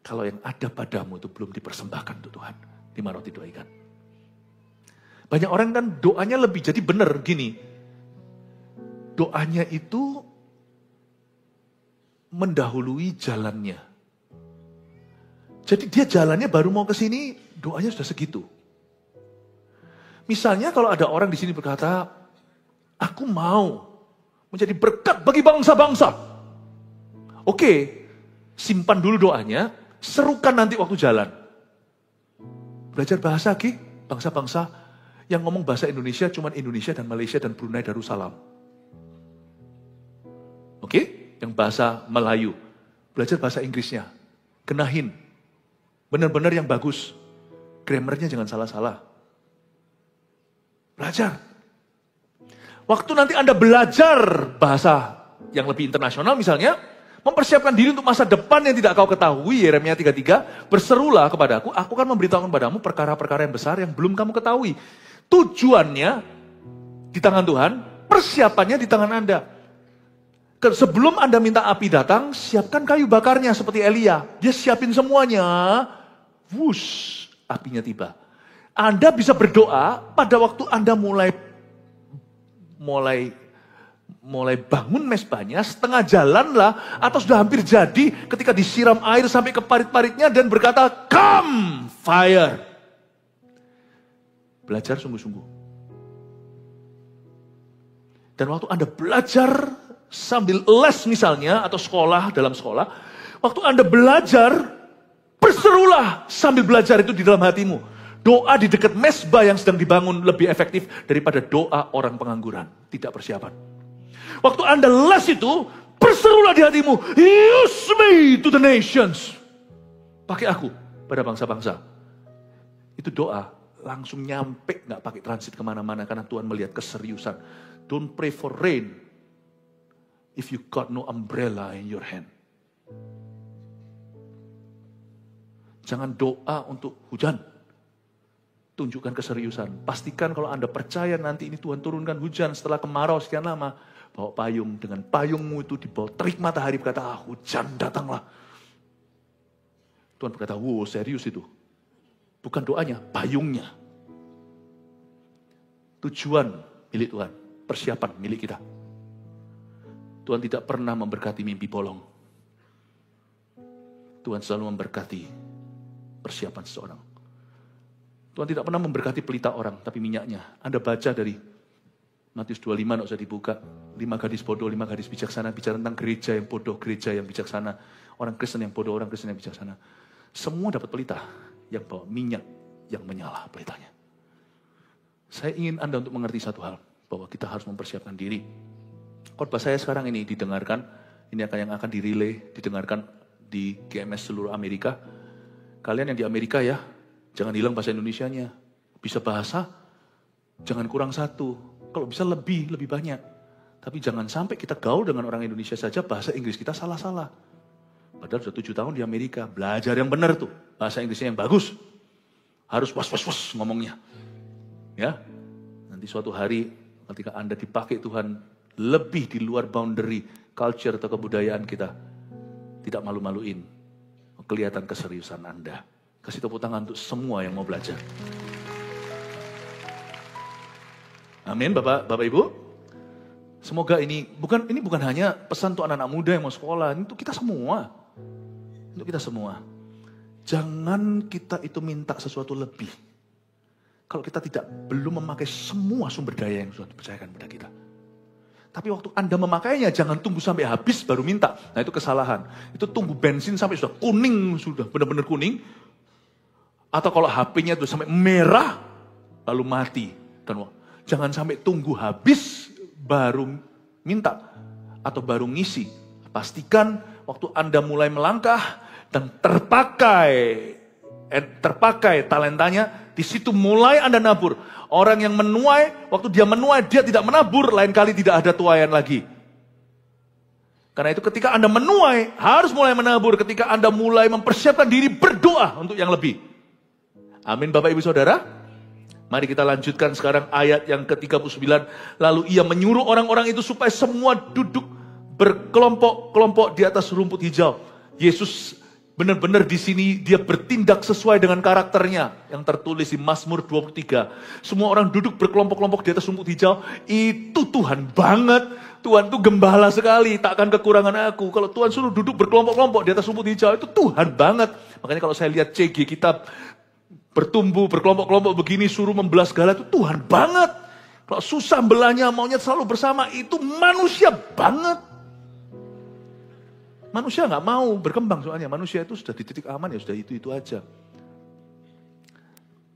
Kalau yang ada padamu itu belum dipersembahkan untuk Tuhan. 5 roti 2 ikan. Banyak orang kan doanya lebih, jadi benar gini. Doanya itu mendahului jalannya. Jadi dia jalannya baru mau ke sini, doanya sudah segitu. Misalnya kalau ada orang di sini berkata, aku mau menjadi berkat bagi bangsa-bangsa. Oke, simpan dulu doanya, serukan nanti waktu jalan. Belajar bahasa, bangsa-bangsa yang ngomong bahasa Indonesia cuma Indonesia dan Malaysia dan Brunei Darussalam. Oke, yang bahasa Melayu, belajar bahasa Inggrisnya, genahin. Benar-benar yang bagus. Grammarnya jangan salah-salah. Belajar. Waktu nanti Anda belajar bahasa yang lebih internasional misalnya, mempersiapkan diri untuk masa depan yang tidak kau ketahui, Yeremia 33, berserulah kepadaku, aku akan memberitahukan padamu perkara-perkara yang besar yang belum kamu ketahui. Tujuannya di tangan Tuhan, persiapannya di tangan Anda. Sebelum Anda minta api datang, siapkan kayu bakarnya seperti Elia. Dia siapin semuanya, wush, apinya tiba. Anda bisa berdoa pada waktu Anda mulai bangun mesbahnya, setengah jalan lah, atau sudah hampir jadi ketika disiram air sampai ke parit-paritnya dan berkata, come fire. Belajar sungguh-sungguh. Dan waktu Anda belajar sambil les misalnya, atau sekolah, dalam sekolah, waktu Anda belajar, berserulah sambil belajar itu di dalam hatimu. Doa di dekat mesbah yang sedang dibangun lebih efektif daripada doa orang pengangguran. Tidak persiapan. Waktu Anda les itu, berserulah di hatimu. Use me to the nations. Pakai aku pada bangsa-bangsa. Itu doa. Langsung nyampe, gak pakai transit kemana-mana. Karena Tuhan melihat keseriusan. Don't pray for rain if you got no umbrella in your hand. Jangan doa untuk hujan. Tunjukkan keseriusan. Pastikan kalau Anda percaya nanti ini Tuhan turunkan hujan setelah kemarau sekian lama. bawa payung. Dengan payungmu itu di bawah terik matahari berkata, hujan datanglah. Tuhan berkata, wow serius itu. Bukan doanya, payungnya. Tujuan milik Tuhan, persiapan milik kita. Tuhan tidak pernah memberkati mimpi bolong. Tuhan selalu memberkati persiapan seseorang. Tuhan tidak pernah memberkati pelita orang, tapi minyaknya. Anda baca dari Matius 25, tidak usah dibuka. 5 gadis bodoh, 5 gadis bijaksana, bicara tentang gereja yang bodoh, gereja yang bijaksana. Orang Kristen yang bodoh, orang Kristen yang bijaksana. Semua dapat pelita yang bawa minyak yang menyala pelitanya. Saya ingin Anda untuk mengerti satu hal, bahwa kita harus mempersiapkan diri. Khotbah saya sekarang ini didengarkan, ini yang akan dirilai, didengarkan di GMS seluruh Amerika. Kalian yang di Amerika ya, jangan hilang bahasa Indonesianya. Bisa bahasa, jangan kurang satu. Kalau bisa lebih banyak. Tapi jangan sampai kita gaul dengan orang Indonesia saja, bahasa Inggris kita salah-salah. Padahal sudah 7 tahun di Amerika, belajar yang benar tuh. Bahasa Inggrisnya yang bagus. Harus was-was-was ngomongnya. Ya, nanti suatu hari ketika Anda dipakai Tuhan lebih di luar boundary culture atau kebudayaan kita, tidak malu-maluin, kelihatan keseriusan Anda. Kasih tepuk tangan untuk semua yang mau belajar. Amin, Bapak Ibu. Semoga ini bukan hanya pesan untuk anak-anak muda yang mau sekolah, ini untuk kita semua. Untuk kita semua. Jangan kita itu minta sesuatu lebih. Kalau kita belum memakai semua sumber daya yang sudah dipercayakan pada kita. Tapi waktu Anda memakainya, jangan tunggu sampai habis baru minta. Nah itu kesalahan. Itu tunggu bensin sampai sudah kuning, sudah benar-benar kuning. Atau kalau HP-nya itu sampai merah, lalu mati. Dan jangan sampai tunggu habis baru minta. Atau baru ngisi. Pastikan waktu Anda mulai melangkah dan terpakai talentanya, di situ mulai Anda nabur. Orang yang menuai, waktu dia menuai, dia tidak menabur, lain kali tidak ada tuaian lagi. Karena itu ketika Anda menuai, harus mulai menabur. Ketika Anda mulai mempersiapkan diri, berdoa untuk yang lebih. Amin Bapak Ibu Saudara. Mari kita lanjutkan sekarang ayat yang ke-39. Lalu ia menyuruh orang-orang itu supaya semua duduk berkelompok-kelompok di atas rumput hijau. Yesus benar-benar di sini dia bertindak sesuai dengan karakternya yang tertulis di Mazmur 23. Semua orang duduk berkelompok-kelompok di atas rumput hijau. Itu Tuhan banget. Tuhan tuh gembala sekali, tak akan kekurangan aku. Kalau Tuhan suruh duduk berkelompok-kelompok di atas rumput hijau, itu Tuhan banget. Makanya kalau saya lihat CG kita bertumbuh berkelompok-kelompok begini, suruh membelah segala, itu Tuhan banget. Kalau susah belahnya, maunya selalu bersama, itu manusia banget. Manusia nggak mau berkembang soalnya. Manusia itu sudah di titik aman ya sudah itu aja.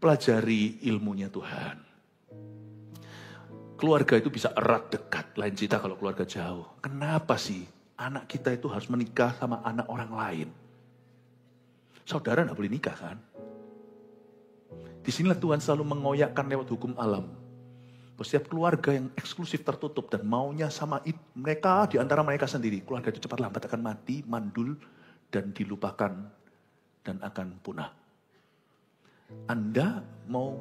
Pelajari ilmunya Tuhan. Keluarga itu bisa erat dekat. Lain cerita kalau keluarga jauh. Kenapa sih anak kita itu harus menikah sama anak orang lain? Saudara nggak boleh nikah kan? Disinilah Tuhan selalu mengoyakkan lewat hukum alam. Setiap keluarga yang eksklusif tertutup dan maunya sama mereka di antara mereka sendiri. Keluarga itu cepat lambat akan mati, mandul, dan dilupakan dan akan punah. Anda mau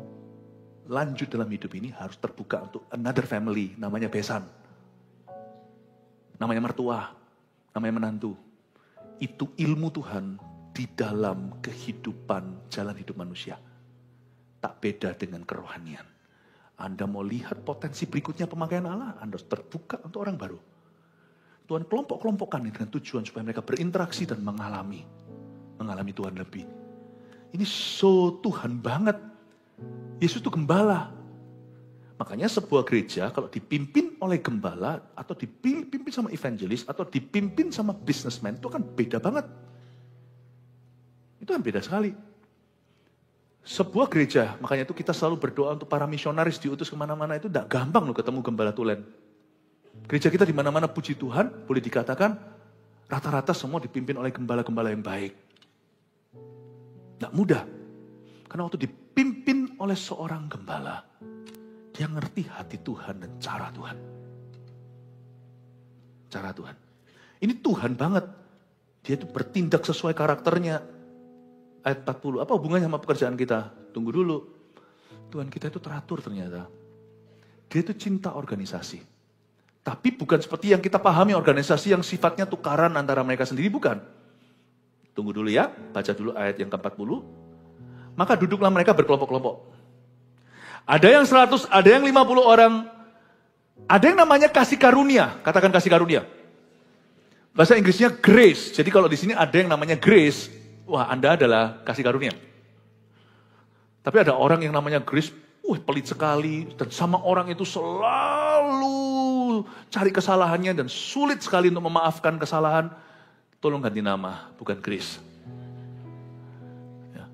lanjut dalam hidup ini harus terbuka untuk another family, namanya besan. Namanya mertua, namanya menantu. Itu ilmu Tuhan di dalam kehidupan jalan hidup manusia. Tak beda dengan kerohanian. Anda mau lihat potensi berikutnya pemakaian Allah, Anda harus terbuka untuk orang baru. Tuhan kelompok-kelompokkan dengan tujuan supaya mereka berinteraksi dan mengalami Tuhan lebih. Ini so Tuhan banget. Yesus itu gembala. Makanya sebuah gereja kalau dipimpin oleh gembala atau dipimpin sama evangelis atau dipimpin sama businessman itu kan beda banget. Itu kan beda sekali. Sebuah gereja, makanya itu kita selalu berdoa untuk para misionaris diutus kemana-mana itu tidak gampang loh ketemu gembala tulen. Gereja kita di mana-mana puji Tuhan, boleh dikatakan rata-rata semua dipimpin oleh gembala-gembala yang baik. Tidak mudah, karena waktu dipimpin oleh seorang gembala, dia ngerti hati Tuhan dan cara Tuhan. Cara Tuhan. Ini Tuhan banget. Dia itu bertindak sesuai karakternya. Ayat 40, apa hubungannya sama pekerjaan kita? Tunggu dulu. Tuhan kita itu teratur ternyata. Dia itu cinta organisasi. Tapi bukan seperti yang kita pahami organisasi yang sifatnya tukaran antara mereka sendiri, bukan. Tunggu dulu ya, baca dulu ayat yang ke-40. Maka duduklah mereka berkelompok-kelompok. Ada yang 100, ada yang 50 orang. Ada yang namanya kasih karunia, katakan kasih karunia. Bahasa Inggrisnya grace. Jadi kalau di sini ada yang namanya grace, wah Anda adalah kasih karunia. Tapi ada orang yang namanya grace, pelit sekali. Dan sama orang itu selalu cari kesalahannya dan sulit sekali untuk memaafkan kesalahan. Tolong ganti nama, bukan grace. Ya.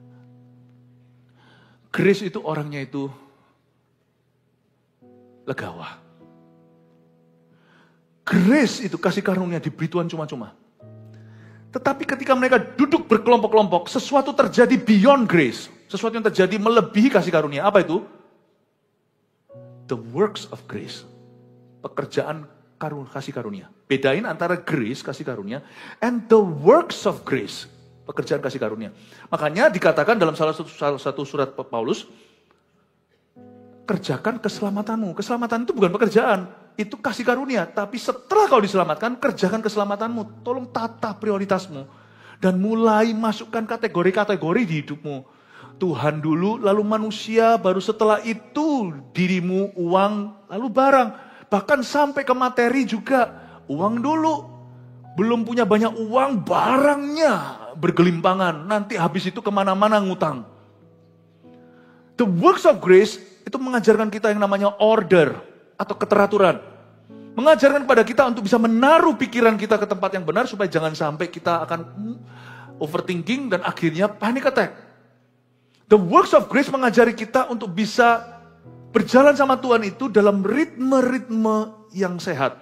Grace itu orangnya itu legawa. Grace itu kasih karunia diberi Tuhan cuma-cuma. Tetapi ketika mereka duduk berkelompok-kelompok, sesuatu terjadi beyond grace. Sesuatu yang terjadi melebihi kasih karunia. Apa itu? The works of grace. Pekerjaan kasih karunia. Bedain antara grace, kasih karunia, and the works of grace. Pekerjaan kasih karunia. Makanya dikatakan dalam salah satu surat Paulus, kerjakan keselamatanmu. Keselamatan itu bukan pekerjaan, itu kasih karunia. Tapi setelah kau diselamatkan, kerjakan keselamatanmu. Tolong tata prioritasmu. Dan mulai masukkan kategori-kategori di hidupmu. Tuhan dulu, lalu manusia, baru setelah itu dirimu, uang, lalu barang. Bahkan sampai ke materi juga. Uang dulu, belum punya banyak uang, barangnya bergelimpangan. Nanti habis itu kemana-mana ngutang. The works of grace itu mengajarkan kita yang namanya order atau keteraturan. Mengajarkan kepada kita untuk bisa menaruh pikiran kita ke tempat yang benar supaya jangan sampai kita akan overthinking dan akhirnya panic attack. The works of grace mengajari kita untuk bisa berjalan sama Tuhan itu dalam ritme-ritme yang sehat.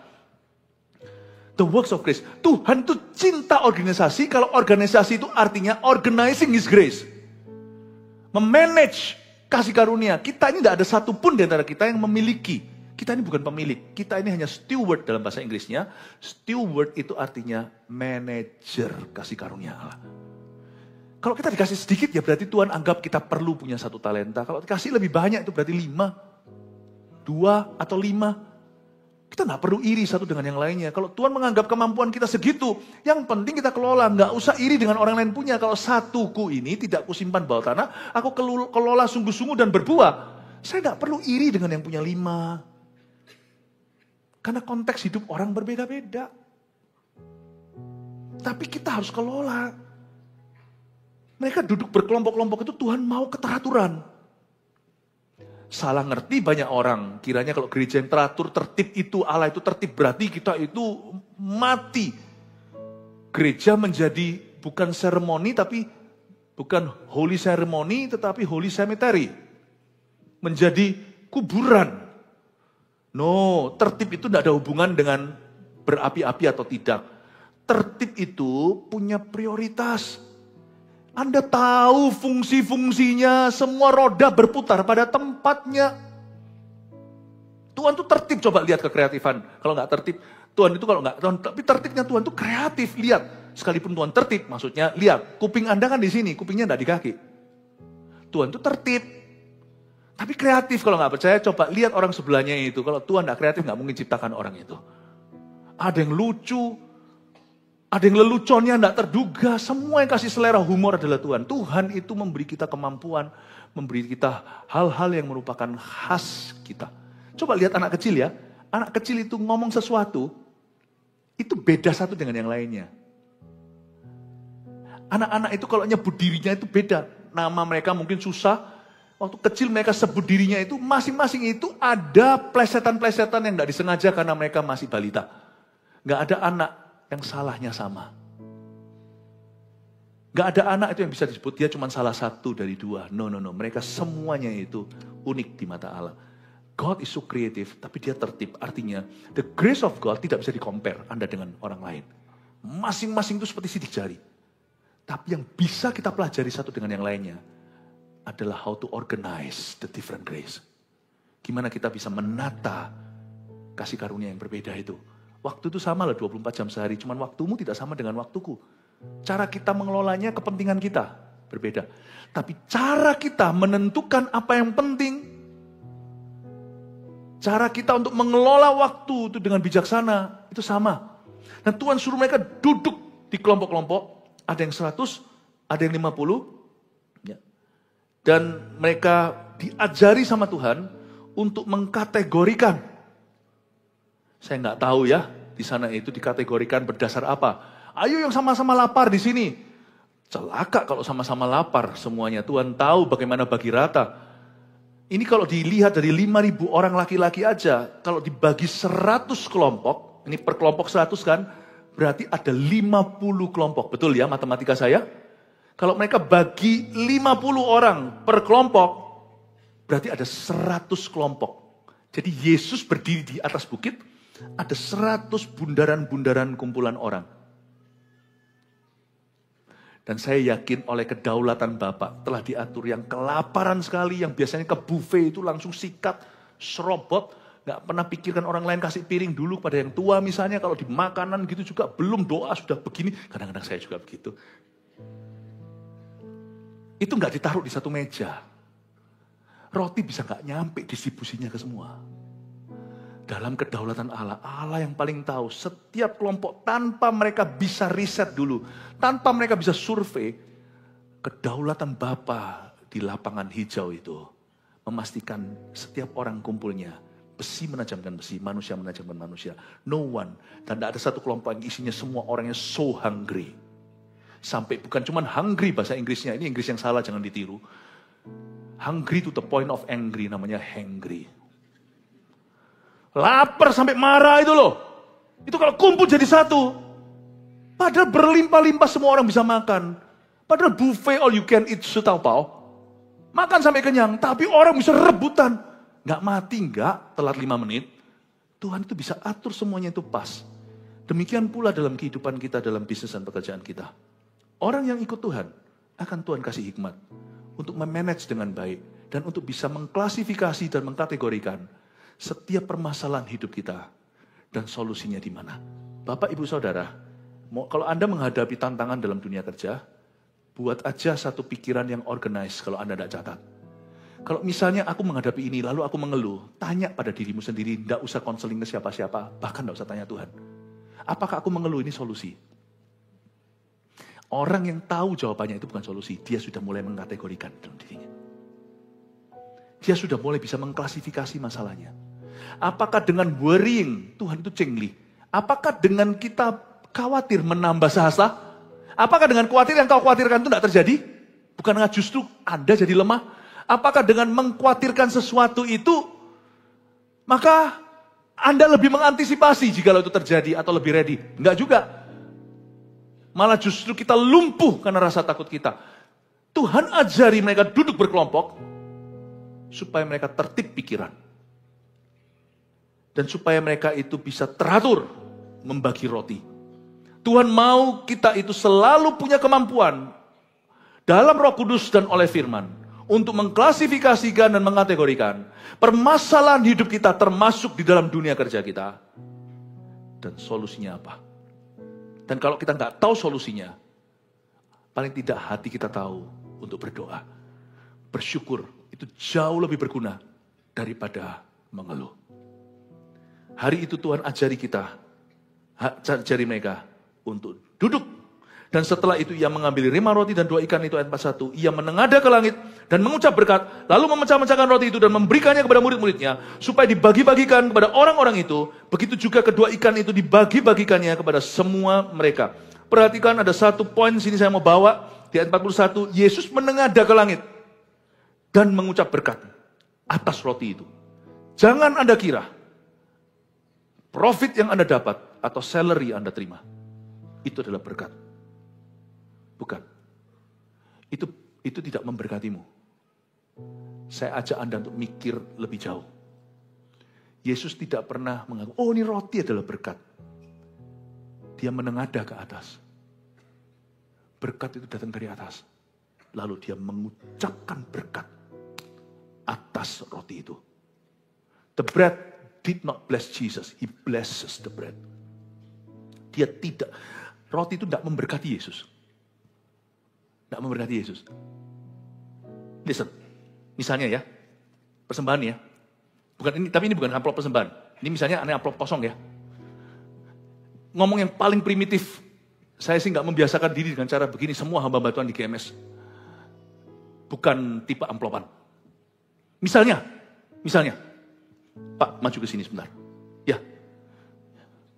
The works of grace. Tuhan itu cinta organisasi, kalau organisasi itu artinya organizing His grace. Memanage kasih karunia. Kita ini tidak ada satupun di antara kita yang memiliki. Kita ini bukan pemilik. Kita ini hanya steward dalam bahasa Inggrisnya. Steward itu artinya manager kasih karunia Allah. Kalau kita dikasih sedikit ya berarti Tuhan anggap kita perlu punya 1 talenta. Kalau dikasih lebih banyak itu berarti 5. 2 atau 5. Kita nggak perlu iri satu dengan yang lainnya. Kalau Tuhan menganggap kemampuan kita segitu, yang penting kita kelola. Nggak usah iri dengan orang lain punya. Kalau satuku ini tidak kusimpan bawah tanah, aku kelola sungguh-sungguh dan berbuah. Saya nggak perlu iri dengan yang punya 5. Karena konteks hidup orang berbeda-beda. Tapi kita harus kelola. Mereka duduk berkelompok-kelompok itu Tuhan mau keteraturan. Salah ngerti banyak orang. Kiranya kalau gereja yang teratur, tertib itu, Allah itu tertib, berarti kita itu mati. Gereja menjadi bukan seremoni, tapi bukan holy ceremony, tetapi holy cemetery. Menjadi kuburan. No, tertib itu tidak ada hubungan dengan berapi-api atau tidak. Tertib itu punya prioritas. Anda tahu fungsi-fungsinya, semua roda berputar pada tempatnya. Tuhan tuh tertib, coba lihat kekreatifan. Kalau nggak tertib, Tuhan itu kalau nggak, tapi tertibnya Tuhan tuh kreatif, lihat. Sekalipun Tuhan tertib, maksudnya lihat, kuping Anda kan di sini, kupingnya nggak di kaki. Tuhan tuh tertib, tapi kreatif. Kalau nggak percaya, coba lihat orang sebelahnya itu. Kalau Tuhan nggak kreatif, nggak mungkin ciptakan orang itu. Ada yang lucu, ada yang leluconnya tidak terduga. Semua yang kasih selera humor adalah Tuhan. Tuhan itu memberi kita kemampuan. Memberi kita hal-hal yang merupakan khas kita. Coba lihat anak kecil ya. Anak kecil itu ngomong sesuatu. Itu beda satu dengan yang lainnya. Anak-anak itu kalau nyebut dirinya itu beda. Nama mereka mungkin susah. Waktu kecil mereka sebut dirinya itu. Masing-masing itu ada plesetan-plesetan yang tidak disengaja karena mereka masih balita. Nggak ada anak yang salahnya sama. Gak ada anak itu yang bisa disebut dia cuma salah satu dari 2. No. Mereka semuanya itu unik di mata Allah. God is so creative, tapi dia tertib. Artinya, the grace of God tidak bisa di-compare Anda dengan orang lain. Masing-masing itu seperti sidik jari. Tapi yang bisa kita pelajari satu dengan yang lainnya adalah how to organize the different grace. Gimana kita bisa menata kasih karunia yang berbeda itu. Waktu itu sama lah 24 jam sehari, cuman waktumu tidak sama dengan waktuku. Cara kita mengelolanya kepentingan kita berbeda. Tapi cara kita menentukan apa yang penting, Cara kita untuk mengelola waktu itu dengan bijaksana, itu sama. Dan Tuhan suruh mereka duduk di kelompok-kelompok, ada yang 100, ada yang 50, ya. Dan mereka diajari sama Tuhan untuk mengkategorikan. Saya nggak tahu ya, di sana itu dikategorikan berdasar apa. Ayo yang sama-sama lapar di sini. Celaka kalau sama-sama lapar semuanya. Tuhan tahu bagaimana bagi rata. Ini kalau dilihat dari 5.000 orang laki-laki aja, kalau dibagi 100 kelompok, ini per kelompok 100 kan, berarti ada 50 kelompok. Betul ya matematika saya? Kalau mereka bagi 50 orang per kelompok, berarti ada 100 kelompok. Jadi Yesus berdiri di atas bukit, ada 100 bundaran-bundaran kumpulan orang. Dan saya yakin oleh kedaulatan Bapa telah diatur yang kelaparan sekali, yang biasanya ke buffet itu langsung sikat, serobot, gak pernah pikirkan orang lain, kasih piring dulu pada yang tua misalnya, kalau di makanan gitu juga belum doa sudah begini, kadang-kadang saya juga begitu. Itu gak ditaruh di satu meja. Roti bisa gak nyampe distribusinya ke semua. Dalam kedaulatan Allah, Allah yang paling tahu setiap kelompok tanpa mereka bisa riset dulu, tanpa mereka bisa survei, kedaulatan Bapa di lapangan hijau itu memastikan setiap orang kumpulnya, besi menajamkan besi, manusia menajamkan manusia. No one, dan tidak ada satu kelompok yang isinya semua orangnya so hungry. Sampai bukan cuma hungry bahasa Inggrisnya, ini Inggris yang salah jangan ditiru. Hungry to the point of angry, namanya hangry. Lapar sampai marah itu loh. Itu kalau kumpul jadi satu. Padahal berlimpah-limpah semua orang bisa makan. Padahal buffet all you can eat setaupau. Makan sampai kenyang. Tapi orang bisa rebutan. Gak mati, gak telat 5 menit. Tuhan itu bisa atur semuanya itu pas. Demikian pula dalam kehidupan kita, dalam bisnis dan pekerjaan kita. Orang yang ikut Tuhan, akan Tuhan kasih hikmat. Untuk memanage dengan baik. Dan untuk bisa mengklasifikasi dan mengkategorikan setiap permasalahan hidup kita dan solusinya di mana. Bapak, Ibu, Saudara, kalau Anda menghadapi tantangan dalam dunia kerja, buat aja satu pikiran yang organize kalau Anda tidak catat. Kalau misalnya aku menghadapi ini, lalu aku mengeluh, tanya pada dirimu sendiri, tidak usah konseling ke siapa-siapa, bahkan tidak usah tanya Tuhan. Apakah aku mengeluh ini solusi? Orang yang tahu jawabannya itu bukan solusi, dia sudah mulai mengkategorikan dalam dirinya. Dia sudah mulai bisa mengklasifikasi masalahnya. Apakah dengan worrying, Tuhan itu cengli? Apakah dengan kita khawatir menambah sahasta? Apakah dengan khawatir yang kau khawatirkan itu tidak terjadi? Bukankah justru Anda jadi lemah? Apakah dengan mengkhawatirkan sesuatu itu, maka Anda lebih mengantisipasi jika itu terjadi atau lebih ready? Enggak juga. Malah justru kita lumpuh karena rasa takut kita. Tuhan ajari mereka duduk berkelompok, supaya mereka tertib pikiran. Dan supaya mereka itu bisa teratur membagi roti. Tuhan mau kita itu selalu punya kemampuan dalam Roh Kudus dan oleh firman untuk mengklasifikasikan dan mengategorikan permasalahan hidup kita termasuk di dalam dunia kerja kita. Dan solusinya apa? Dan kalau kita nggak tahu solusinya, paling tidak hati kita tahu untuk berdoa. Bersyukur itu jauh lebih berguna daripada mengeluh. Hari itu Tuhan ajari kita, ajari mereka untuk duduk. Dan setelah itu ia mengambil 5 roti dan 2 ikan itu ayat 41. Ia menengadah ke langit dan mengucap berkat. Lalu memecah-mecahkan roti itu dan memberikannya kepada murid-muridnya. Supaya dibagi-bagikan kepada orang-orang itu. Begitu juga kedua ikan itu dibagi-bagikannya kepada semua mereka. Perhatikan ada satu poin sini saya mau bawa. Di ayat 41, Yesus menengadah ke langit dan mengucap berkat atas roti itu. Jangan Anda kira profit yang Anda dapat atau salary Anda terima itu adalah berkat. Bukan. Itu tidak memberkatimu. Saya ajak Anda untuk mikir lebih jauh. Yesus tidak pernah mengaku, oh ini roti adalah berkat. Dia menengadah ke atas. Berkat itu datang dari atas. Lalu dia mengucapkan berkat atas roti itu. The bread did not bless Jesus. He blesses the bread. Dia tidak. Roti itu tidak memberkati Yesus. Tidak memberkati Yesus. Listen. Misalnya ya. Persembahan ya. Bukan ini, tapi ini bukan amplop persembahan. Ini misalnya amplop kosong ya. Ngomong yang paling primitif. Saya sih nggak membiasakan diri dengan cara begini. Semua hamba Tuhan di GMS. Bukan tipe amplopan. Misalnya. Pak, maju ke sini sebentar. Ya.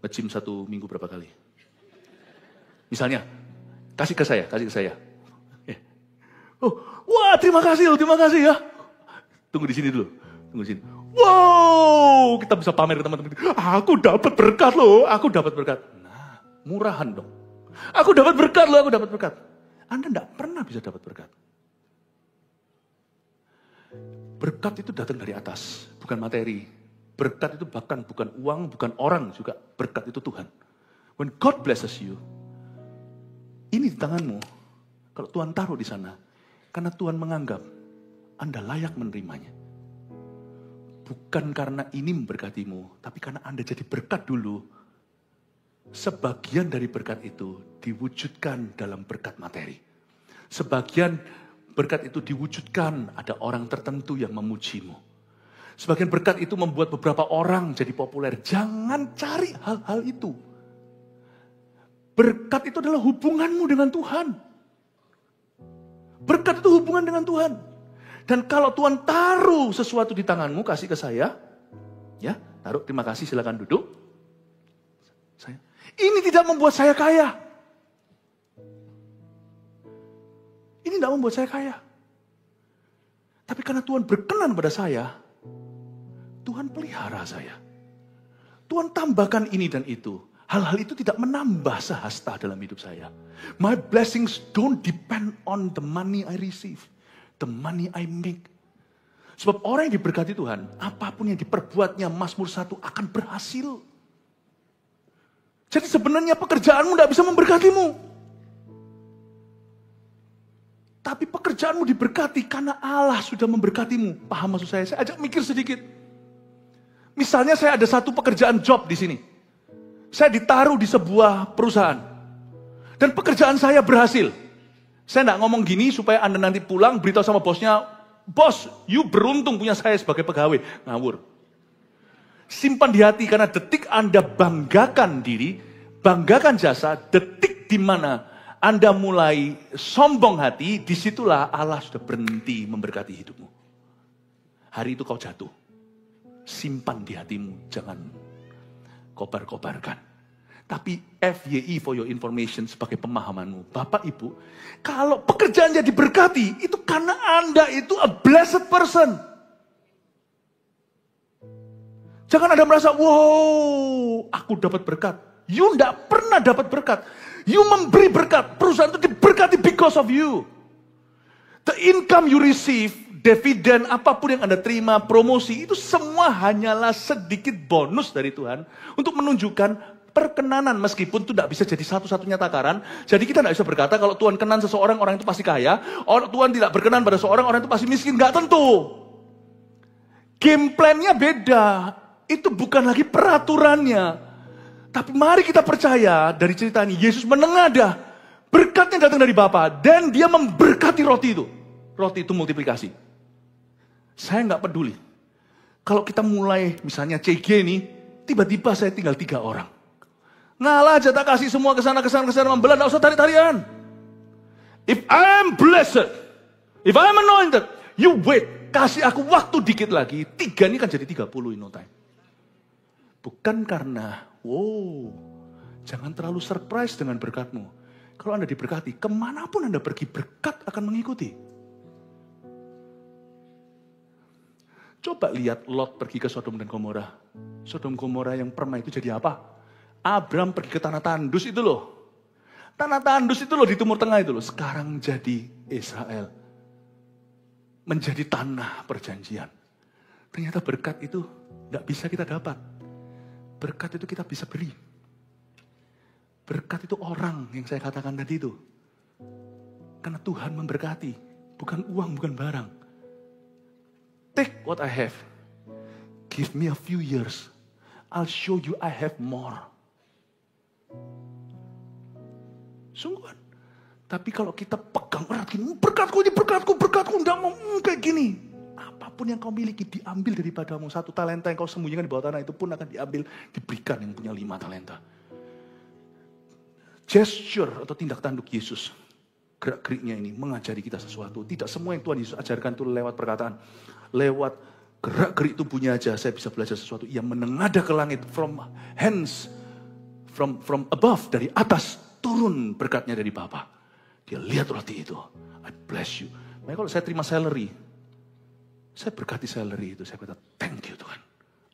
Nge-gym 1 minggu berapa kali? Misalnya. Kasih ke saya. Ya. Oh, wah terima kasih ya. Tunggu di sini dulu. Wow, kita bisa pamer ke teman-teman. Aku dapat berkat loh. Nah, murahan dong. Aku dapat berkat. Anda enggak pernah bisa dapat berkat. Berkat itu datang dari atas, bukan materi. Berkat itu bahkan bukan uang, bukan orang juga. Berkat itu Tuhan. When God blesses you, ini di tanganmu. Kalau Tuhan taruh di sana, karena Tuhan menganggap Anda layak menerimanya. Bukan karena ini memberkatimu, tapi karena Anda jadi berkat dulu. Sebagian dari berkat itu diwujudkan dalam berkat materi. Sebagian berkat itu diwujudkan ada orang tertentu yang memujimu. Sebagian berkat itu membuat beberapa orang jadi populer. Jangan cari hal-hal itu. Berkat itu adalah hubunganmu dengan Tuhan. Berkat itu hubungan dengan Tuhan. Dan kalau Tuhan taruh sesuatu di tanganmu, kasih ke saya. Ya, taruh, terima kasih, silakan duduk. Ini tidak membuat saya kaya. Ini tidak membuat saya kaya. Tapi karena Tuhan berkenan pada saya, Tuhan pelihara saya. Tuhan tambahkan ini dan itu. Hal-hal itu tidak menambah sehasta dalam hidup saya. My blessings don't depend on the money I receive. The money I make. Sebab orang yang diberkati Tuhan, apapun yang diperbuatnya, Mazmur 1 akan berhasil. Jadi sebenarnya pekerjaanmu tidak bisa memberkatimu. Tapi pekerjaanmu diberkati karena Allah sudah memberkatimu. Paham maksud saya? Saya ajak mikir sedikit. Misalnya saya ada satu pekerjaan job di sini. Saya ditaruh di sebuah perusahaan. Dan pekerjaan saya berhasil. Saya tidak ngomong gini supaya Anda nanti pulang beritahu sama bosnya, bos, you beruntung punya saya sebagai pegawai. Ngawur. Simpan di hati karena detik Anda banggakan diri, banggakan jasa, detik di mana Anda mulai sombong hati, disitulah Allah sudah berhenti memberkati hidupmu. Hari itu kau jatuh. Simpan di hatimu, jangan kobar-kobarkan. Tapi FYI for your information sebagai pemahamanmu. Bapak Ibu, kalau pekerjaannya diberkati, itu karena Anda itu a blessed person. Jangan Anda merasa, wow, aku dapat berkat. You tidak pernah dapat berkat. You memberi berkat. Perusahaan itu diberkati because of you. The income you receive, dividen, apapun yang Anda terima, promosi, itu semua hanyalah sedikit bonus dari Tuhan untuk menunjukkan perkenanan, meskipun itu tidak bisa jadi satu-satunya takaran. Jadi kita tidak bisa berkata kalau Tuhan kenan seseorang, orang itu pasti kaya. Tuhan tidak berkenan pada seorang, orang itu pasti miskin. Nggak tentu. Game plan-nya beda. Itu bukan lagi peraturannya. Tapi mari kita percaya dari cerita ini, Yesus menengadah. Berkatnya datang dari Bapa. Dan dia memberkati roti itu. Roti itu multiplikasi. Saya nggak peduli. Kalau kita mulai misalnya CG ini, tiba-tiba saya tinggal 3 orang. Ngalah aja tak kasih semua kesana membelah, gak usah tarik-tarian. If I'm blessed, if I'm anointed, you wait, kasih aku waktu dikit lagi, 3 ini kan jadi 30 in no time. Bukan karena, wow, jangan terlalu surprise dengan berkatmu. Kalau Anda diberkati, kemanapun Anda pergi, berkat akan mengikuti. Coba lihat Lot pergi ke Sodom dan Gomora. Sodom Gomora yang permai itu jadi apa? Abraham pergi ke tanah tandus itu loh. Tanah tandus itu loh di Timur Tengah itu loh. Sekarang jadi Israel. Menjadi tanah perjanjian. Ternyata berkat itu tidak bisa kita dapat. Berkat itu kita bisa beri. Berkat itu orang yang saya katakan tadi itu. Karena Tuhan memberkati. Bukan uang, bukan barang. Take what I have. Give me a few years. I'll show you I have more. Sungguhan. Tapi kalau kita pegang erat gini, berkatku ini berkatku, enggak mau kayak gini. Apa apapun yang kau miliki diambil daripadamu. 1 talenta yang kau sembunyikan di bawah tanah itu pun akan diambil, diberikan yang punya 5 talenta. Gesture atau tindak tanduk Yesus, gerak-geriknya ini mengajari kita sesuatu. Tidak semua yang Tuhan Yesus ajarkan itu lewat perkataan. Lewat gerak-gerik tubuhnya aja saya bisa belajar sesuatu. Ia menengadah ke langit from hands, from above, dari atas turun berkatnya dari Bapa. Dia lihat roti itu. I bless you. Makanya kalau saya terima salary, saya berkati salary itu. Saya kata, thank you Tuhan.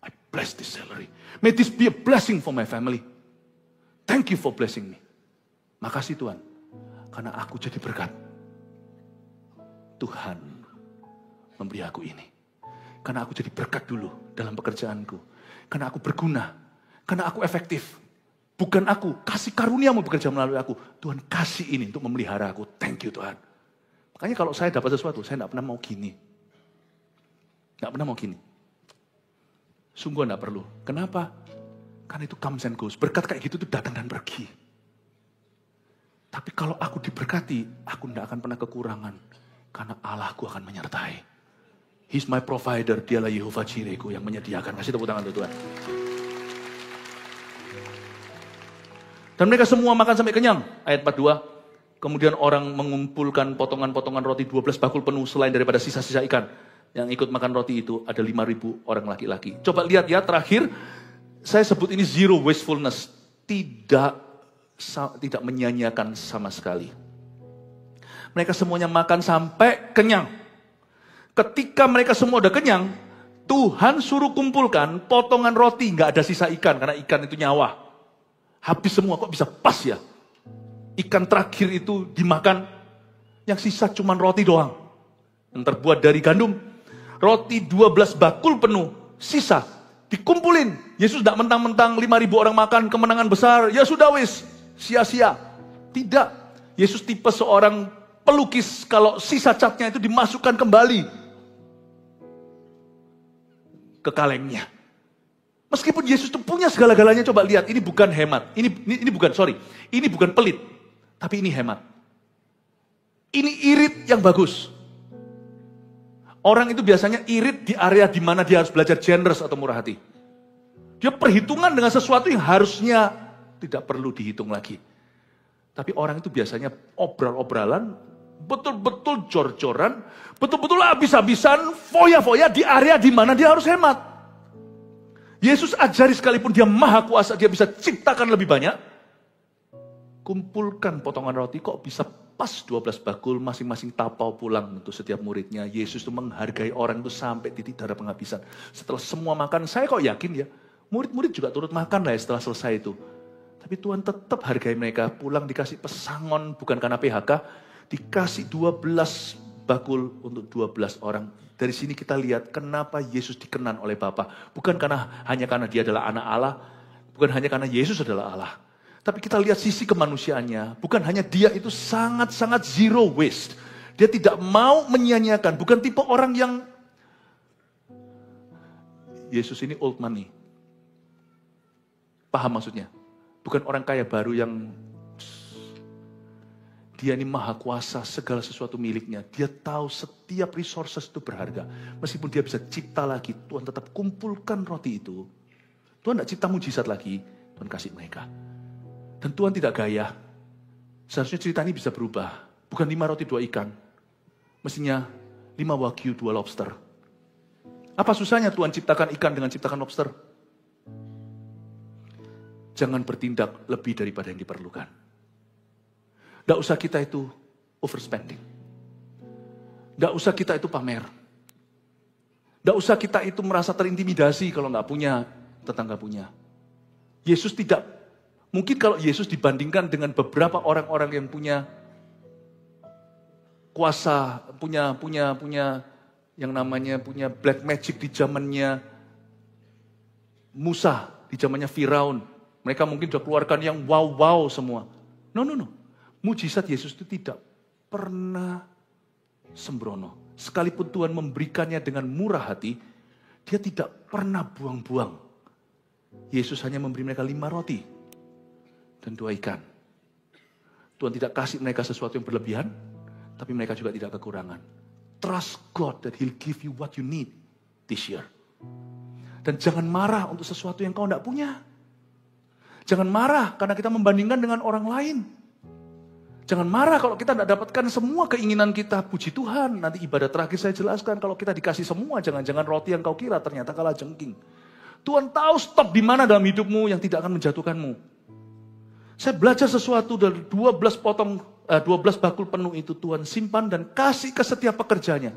I bless this salary. May this be a blessing for my family. Thank you for blessing me. Makasih Tuhan. Karena aku jadi berkat. Tuhan memberi aku ini. Karena aku jadi berkat dulu dalam pekerjaanku. Karena aku berguna. Karena aku efektif. Bukan aku, kasih karuniamu bekerja melalui aku. Tuhan kasih ini untuk memelihara aku. Thank you Tuhan. Makanya kalau saya dapat sesuatu, saya tidak pernah mau gini. Tidak pernah mau gini. Sungguh tidak perlu. Kenapa? Karena itu comes and goes. Berkat kayak gitu itu datang dan pergi. Tapi kalau aku diberkati, aku tidak akan pernah kekurangan. Karena Allahku akan menyertai. He's my provider. Dialah Yehovah Jireku yang menyediakan. Kasih tepuk tangan untuk Tuhan. Dan mereka semua makan sampai kenyang. Ayat 42. Kemudian orang mengumpulkan potongan-potongan roti 12 bakul penuh selain daripada sisa-sisa ikan. Yang ikut makan roti itu ada 5.000 orang laki-laki. Coba lihat ya terakhir. Saya sebut ini zero wastefulness. Tidak menyanyiakan sama sekali. Mereka semuanya makan sampai kenyang. Ketika mereka semua udah kenyang, Tuhan suruh kumpulkan potongan roti, nggak ada sisa ikan karena ikan itu nyawa. Habis semua, kok bisa pas ya? Ikan terakhir itu dimakan, yang sisa cuma roti doang. Yang terbuat dari gandum. Roti 12 bakul penuh, sisa dikumpulin. Yesus tidak mentang-mentang 5.000 orang makan, kemenangan besar, ya sudah wis. Sia-sia. Tidak. Yesus tipe seorang pelukis, kalau sisa catnya itu dimasukkan kembali ke kalengnya. Meskipun Yesus itu punya segala-galanya, coba lihat, ini bukan hemat. Ini bukan pelit. Tapi ini hemat. Ini irit yang bagus. Orang itu biasanya irit di area di mana dia harus belajar generous atau murah hati. Dia perhitungan dengan sesuatu yang harusnya tidak perlu dihitung lagi. Tapi orang itu biasanya obral-obralan, betul-betul jor-joran, betul-betul habis-habisan, foya-foya di area di mana dia harus hemat. Yesus ajari sekalipun dia maha kuasa, dia bisa ciptakan lebih banyak. Kumpulkan potongan roti, kok bisa pas 12 bakul, masing-masing tapau pulang untuk setiap muridnya. Yesus itu menghargai orang itu sampai titik darah penghabisan. Setelah semua makan, saya kok yakin ya, murid-murid juga turut makan lah ya setelah selesai itu. Tapi Tuhan tetap hargai mereka, pulang dikasih pesangon, bukan karena PHK, dikasih 12 bakul untuk 12 orang. Dari sini kita lihat kenapa Yesus dikenan oleh Bapa. Bukan hanya karena dia adalah anak Allah, bukan hanya karena Yesus adalah Allah. Tapi kita lihat sisi kemanusiaannya, bukan hanya dia itu sangat-sangat zero waste. Dia tidak mau menyia-nyiakan, bukan tipe orang yang, Yesus ini old money. Paham maksudnya? Bukan orang kaya baru yang dia ini maha kuasa, segala sesuatu miliknya. Dia tahu setiap resources itu berharga. Meskipun dia bisa cipta lagi, Tuhan tetap kumpulkan roti itu. Tuhan tidak cipta mujizat lagi, Tuhan kasih mereka. Dan Tuhan tidak gaya. Seharusnya cerita ini bisa berubah. Bukan 5 roti 2 ikan. Mestinya 5 wagyu 2 lobster. Apa susahnya Tuhan ciptakan ikan dengan ciptakan lobster? Jangan bertindak lebih daripada yang diperlukan. Tidak usah kita itu overspending. Tidak usah kita itu pamer. Tidak usah kita itu merasa terintimidasi kalau nggak punya, tetangga punya. Yesus tidak, mungkin kalau Yesus dibandingkan dengan beberapa orang-orang yang punya kuasa, punya yang namanya punya black magic di zamannya Musa, di zamannya Firaun. Mereka mungkin sudah keluarkan yang wow semua. No. Mujizat Yesus itu tidak pernah sembrono. Sekalipun Tuhan memberikannya dengan murah hati, dia tidak pernah buang-buang. Yesus hanya memberi mereka 5 roti dan 2 ikan. Tuhan tidak kasih mereka sesuatu yang berlebihan, tapi mereka juga tidak kekurangan. Trust God that He'll give you what you need this year. Dan jangan marah untuk sesuatu yang kau tidak punya. Jangan marah karena kita membandingkan dengan orang lain. Jangan marah kalau kita tidak dapatkan semua keinginan kita. Puji Tuhan, nanti ibadah terakhir saya jelaskan. Kalau kita dikasih semua, jangan-jangan roti yang kau kira ternyata kalah jengking. Tuhan tahu stop di mana dalam hidupmu yang tidak akan menjatuhkanmu. Saya belajar sesuatu dari 12 bakul penuh itu Tuhan simpan dan kasih ke setiap pekerjanya.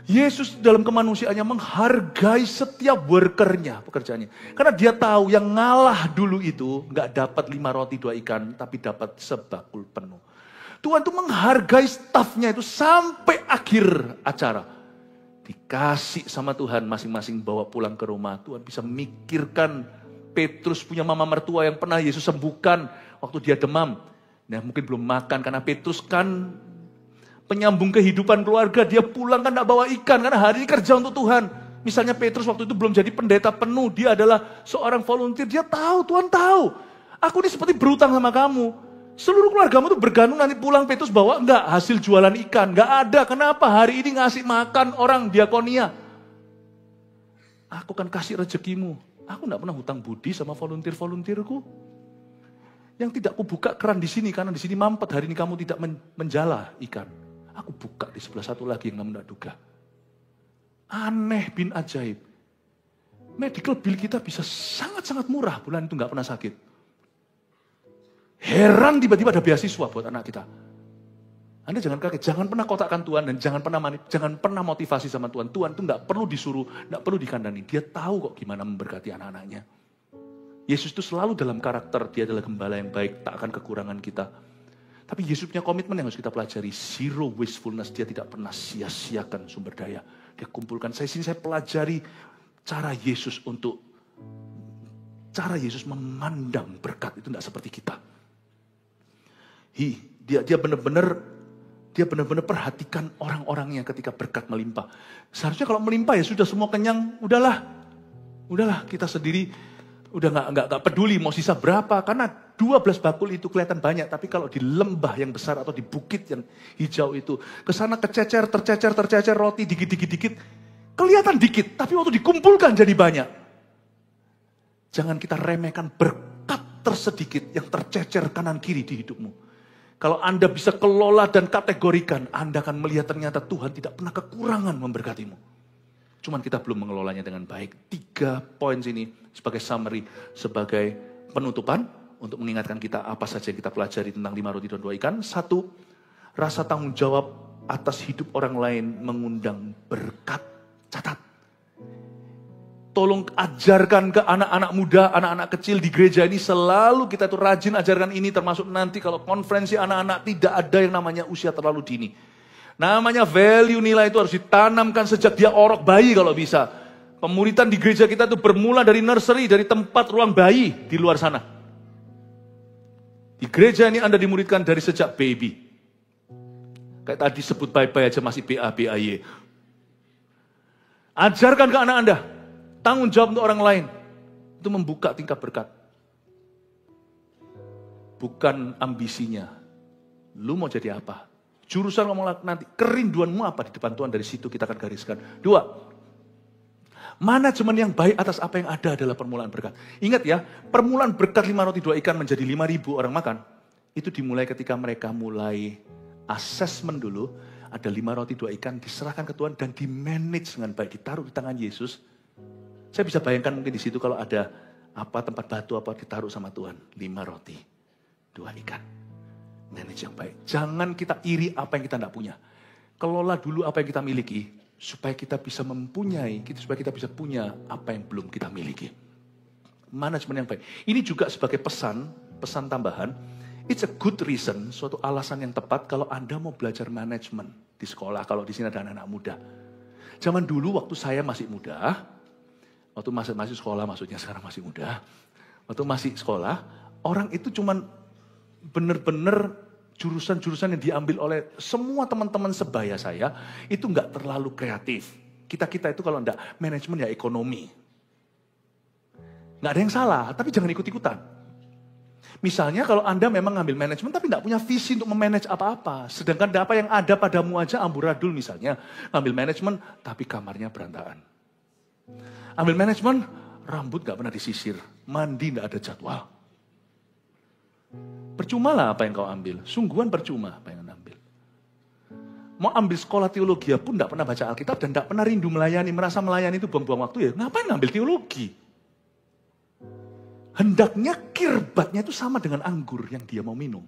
Yesus dalam kemanusiaannya menghargai setiap workernya, pekerjaannya. Karena dia tahu yang ngalah dulu itu nggak dapat 5 roti 2 ikan, tapi dapat sebakul penuh. Tuhan tuh menghargai stafnya itu sampai akhir acara. Dikasih sama Tuhan masing-masing bawa pulang ke rumah. Tuhan bisa mikirkan Petrus punya mama mertua yang pernah Yesus sembuhkan waktu dia demam. Nah mungkin belum makan karena Petrus kan penyambung kehidupan keluarga. Dia pulang kan gak bawa ikan karena hari ini kerja untuk Tuhan. Misalnya Petrus waktu itu belum jadi pendeta penuh. Dia adalah seorang volunteer. Dia tahu, Tuhan tahu. Aku ini seperti berutang sama kamu. Seluruh keluargamu tuh bergantung nanti pulang Petrus bawa enggak hasil jualan ikan. Enggak ada. Kenapa? Hari ini ngasih makan orang diakonia. Aku kan kasih rezekimu. Aku enggak pernah hutang budi sama volunteer-volunteerku. Yang tidak aku buka keran di sini karena di sini mampet. Hari ini kamu tidak menjala ikan. Aku buka di sebelah satu lagi yang kamu enggak duga. Aneh bin ajaib. Medical bill kita bisa sangat-sangat murah. Bulan itu enggak pernah sakit. Heran tiba-tiba ada beasiswa buat anak kita. Anda jangan kaget, jangan pernah kotakkan Tuhan dan jangan pernah motivasi sama Tuhan. Tuhan itu nggak perlu disuruh, nggak perlu dikandani. Dia tahu kok gimana memberkati anak-anaknya. Yesus itu selalu dalam karakter, dia adalah gembala yang baik, tak akan kekurangan kita. Tapi Yesus punya komitmen yang harus kita pelajari, zero wastefulness, dia tidak pernah sia-siakan sumber daya. Dia kumpulkan, saya pelajari cara Yesus memandang berkat itu nggak seperti kita. Dia benar-benar perhatikan orang-orangnya ketika berkat melimpah. Seharusnya kalau melimpah ya sudah semua kenyang, udahlah kita sendiri udah nggak peduli mau sisa berapa karena 12 bakul itu kelihatan banyak, tapi kalau di lembah yang besar atau di bukit yang hijau itu kesana tercecer roti dikit kelihatan dikit, tapi waktu dikumpulkan jadi banyak. Jangan kita remehkan berkat tersedikit yang tercecer kanan kiri di hidupmu. Kalau Anda bisa kelola dan kategorikan, Anda akan melihat ternyata Tuhan tidak pernah kekurangan memberkatimu. Cuman kita belum mengelolanya dengan baik. 3 poin sini sebagai summary, sebagai penutupan untuk mengingatkan kita apa saja yang kita pelajari tentang 5 roti dan 2 ikan. 1, rasa tanggung jawab atas hidup orang lain mengundang berkat. Catat. Tolong ajarkan ke anak-anak muda, anak-anak kecil di gereja ini selalu kita tuh rajin ajarkan ini, termasuk nanti kalau konferensi anak-anak tidak ada yang namanya usia terlalu dini. Namanya value nilai itu harus ditanamkan sejak dia orok bayi kalau bisa. Pemuritan di gereja kita tuh bermula dari nursery, dari tempat ruang bayi di luar sana. Di gereja ini Anda dimuridkan dari sejak baby. Kayak tadi sebut bye-bye aja masih BA-BAY. Ajarkan ke anak Anda. Tanggung jawab untuk orang lain. Itu membuka tingkat berkat. Bukan ambisinya. Lu mau jadi apa? Jurusan ngomong nanti. Kerinduanmu apa di depan Tuhan, dari situ kita akan gariskan. 2. Manajemen yang baik atas apa yang ada adalah permulaan berkat. Ingat ya, permulaan berkat 5 roti 2 ikan menjadi 5.000 orang makan. Itu dimulai ketika mereka mulai asesmen dulu. Ada 5 roti 2 ikan diserahkan ke Tuhan dan di-manage dengan baik. Ditaruh di tangan Yesus. Saya bisa bayangkan mungkin di situ kalau ada tempat batu ditaruh sama Tuhan. 5 roti, 2 ikan. Manage yang baik. Jangan kita iri apa yang kita tidak punya. Kelola dulu apa yang kita miliki. Supaya kita bisa mempunyai, supaya kita bisa punya apa yang belum kita miliki. Manajemen yang baik. Ini juga sebagai pesan tambahan. It's a good reason, suatu alasan yang tepat kalau Anda mau belajar manajemen di sekolah. Kalau di sini ada anak-anak muda. Zaman dulu waktu saya masih muda, waktu masih sekolah, maksudnya sekarang masih muda. Waktu masih sekolah, orang itu cuman bener-bener jurusan-jurusan yang diambil oleh semua teman-teman sebaya saya, itu nggak terlalu kreatif. Kita itu kalau enggak, manajemen ya ekonomi. Nggak ada yang salah, tapi jangan ikut-ikutan. Misalnya kalau Anda memang ngambil manajemen tapi nggak punya visi untuk memanage apa-apa. Sedangkan apa yang ada padamu aja amburadul misalnya. Ngambil manajemen tapi kamarnya berantakan. Ambil manajemen, rambut nggak pernah disisir. Mandi nggak ada jadwal. Percuma lah apa yang kau ambil. Sungguhan percuma apa yang Anda ambil. Mau ambil sekolah teologi pun nggak pernah baca Alkitab dan nggak pernah rindu melayani. Merasa melayani itu buang-buang waktu ya. Ngapain ngambil teologi? Hendaknya kirbatnya itu sama dengan anggur yang dia mau minum.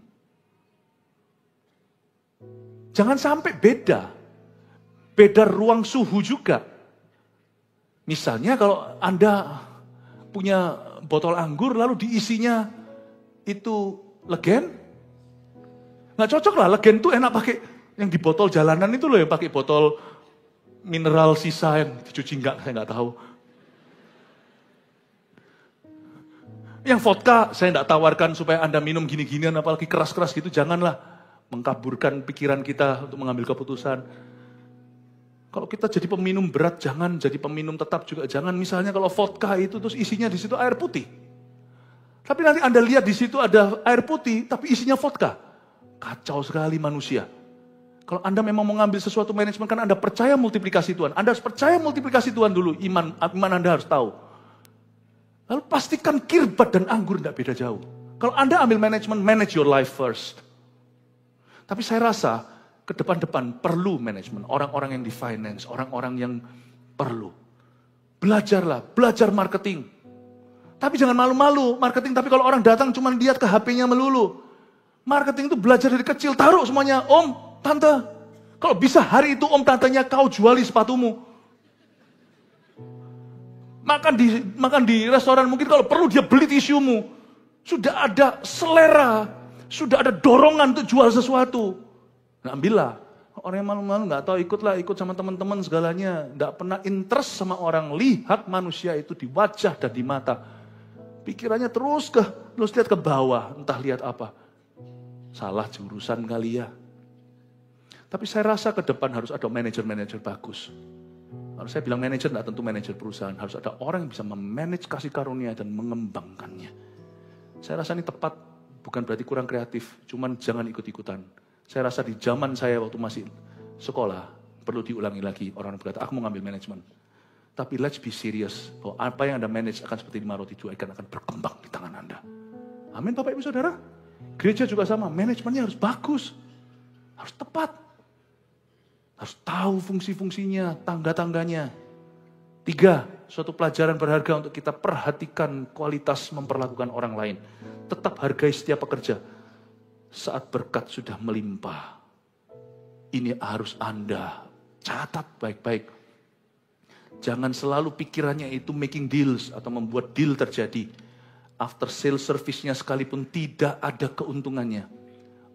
Jangan sampai beda. Beda ruang suhu juga. Misalnya kalau Anda punya botol anggur lalu diisinya itu legen. Nggak cocok lah, legen itu enak pakai yang di botol jalanan itu loh, yang pakai botol mineral sisa yang dicuci enggak, saya nggak tahu. Yang vodka saya tidak tawarkan supaya Anda minum gini-ginian apalagi keras-keras gitu. Janganlah mengkaburkan pikiran kita untuk mengambil keputusan. Kalau kita jadi peminum berat jangan, jadi peminum tetap juga jangan. Misalnya kalau vodka itu terus isinya di situ air putih. Tapi nanti Anda lihat di situ ada air putih tapi isinya vodka. Kacau sekali manusia. Kalau Anda memang mau ngambil sesuatu manajemen kan Anda percaya multiplikasi Tuhan. Anda harus percaya multiplikasi Tuhan dulu. Iman Anda harus tahu. Lalu pastikan kirbat dan anggur tidak beda jauh. Kalau Anda ambil manajemen, manage your life first. Tapi saya rasa ke depan-depan perlu manajemen. Orang-orang yang di finance, orang-orang yang perlu. Belajarlah, belajar marketing. Tapi jangan malu-malu marketing. Tapi kalau orang datang cuma lihat ke HP-nya melulu. Marketing itu belajar dari kecil. Taruh semuanya, om, tante. Kalau bisa hari itu om, tantenya kau juali sepatumu. Makan di restoran mungkin kalau perlu dia beli tisumu. Sudah ada selera, sudah ada dorongan untuk jual sesuatu. Nah, ambillah. Orang yang malu-malu nggak tahu ikut sama teman-teman segalanya. Nggak pernah interest sama orang. Lihat manusia itu di wajah dan di mata. Pikirannya terus lihat ke bawah, entah lihat apa. Salah jurusan kali ya. Tapi saya rasa ke depan harus ada manajer-manajer bagus. Kalau saya bilang manajer, tidak tentu manajer perusahaan. Harus ada orang yang bisa memanage kasih karunia dan mengembangkannya. Saya rasa ini tepat, bukan berarti kurang kreatif. Cuman jangan ikut-ikutan. Saya rasa di zaman saya waktu masih sekolah, perlu diulangi lagi. Orang berkata, aku mau ngambil manajemen. Tapi let's be serious. Bahwa apa yang Anda manage akan seperti 5 roti 2 ikan akan berkembang di tangan Anda. Amin Bapak Ibu Saudara. Gereja juga sama, manajemennya harus bagus. Harus tepat. Harus tahu fungsi-fungsinya, tangga-tangganya. 3, suatu pelajaran berharga untuk kita perhatikan kualitas memperlakukan orang lain. Tetap hargai setiap pekerja. Saat berkat sudah melimpah. Ini harus Anda catat baik-baik. Jangan selalu pikirannya itu making deals atau membuat deal terjadi. After sales service-nya sekalipun tidak ada keuntungannya.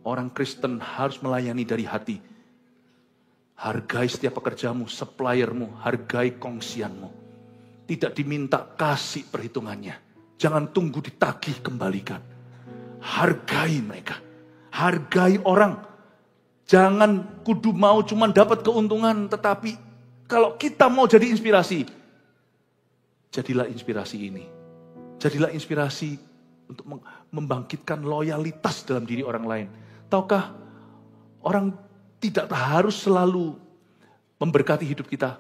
Orang Kristen harus melayani dari hati. Hargai setiap pekerjamu, suppliermu, hargai kongsianmu. Tidak diminta kasih perhitungannya. Jangan tunggu ditagih kembalikan. Hargai mereka. Hargai orang. Jangan kudu mau cuma dapat keuntungan. Tetapi kalau kita mau jadi inspirasi. Jadilah inspirasi ini. Jadilah inspirasi untuk membangkitkan loyalitas dalam diri orang lain. Tahukah orang tidak harus selalu memberkati hidup kita.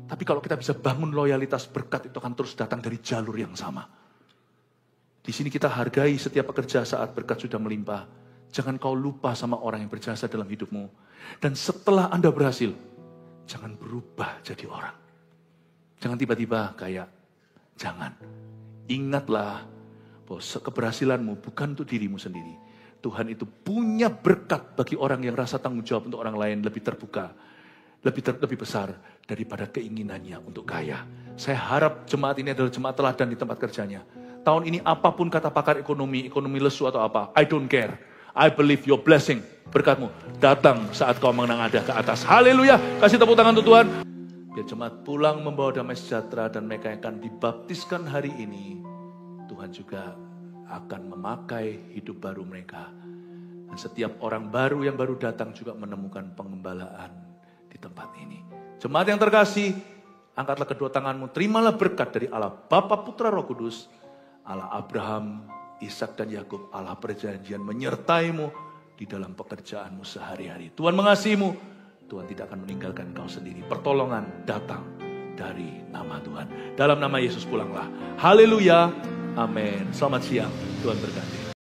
Tapi kalau kita bisa bangun loyalitas, berkat itu akan terus datang dari jalur yang sama. Di sini kita hargai setiap pekerja saat berkat sudah melimpah. Jangan kau lupa sama orang yang berjasa dalam hidupmu. Dan setelah Anda berhasil, jangan berubah jadi orang. Jangan tiba-tiba kayak, jangan. Ingatlah bahwa keberhasilanmu bukan untuk dirimu sendiri. Tuhan itu punya berkat bagi orang yang rasa tanggung jawab untuk orang lain lebih terbuka, lebih besar daripada keinginannya untuk kaya. Saya harap jemaat ini adalah jemaat teladan di tempat kerjanya. Tahun ini apapun kata pakar ekonomi lesu atau apa, I don't care. I believe your blessing, berkatmu datang saat kau mengenang ada ke atas. Haleluya, kasih tepuk tangan untuk Tuhan. Biar jemaat pulang membawa damai sejahtera dan mereka yang akan dibaptiskan hari ini, Tuhan juga akan memakai hidup baru mereka. Dan setiap orang baru yang baru datang juga menemukan pengembalaan di tempat ini. Jemaat yang terkasih, angkatlah kedua tanganmu, terimalah berkat dari Allah Bapa, Putra, Roh Kudus, Allah Abraham, Ishak dan Yakub, Allah perjanjian menyertaimu di dalam pekerjaanmu sehari-hari. Tuhan mengasihimu, Tuhan tidak akan meninggalkan kau sendiri. Pertolongan datang dari nama Tuhan. Dalam nama Yesus pulanglah. Haleluya, amin. Selamat siang, Tuhan berkati.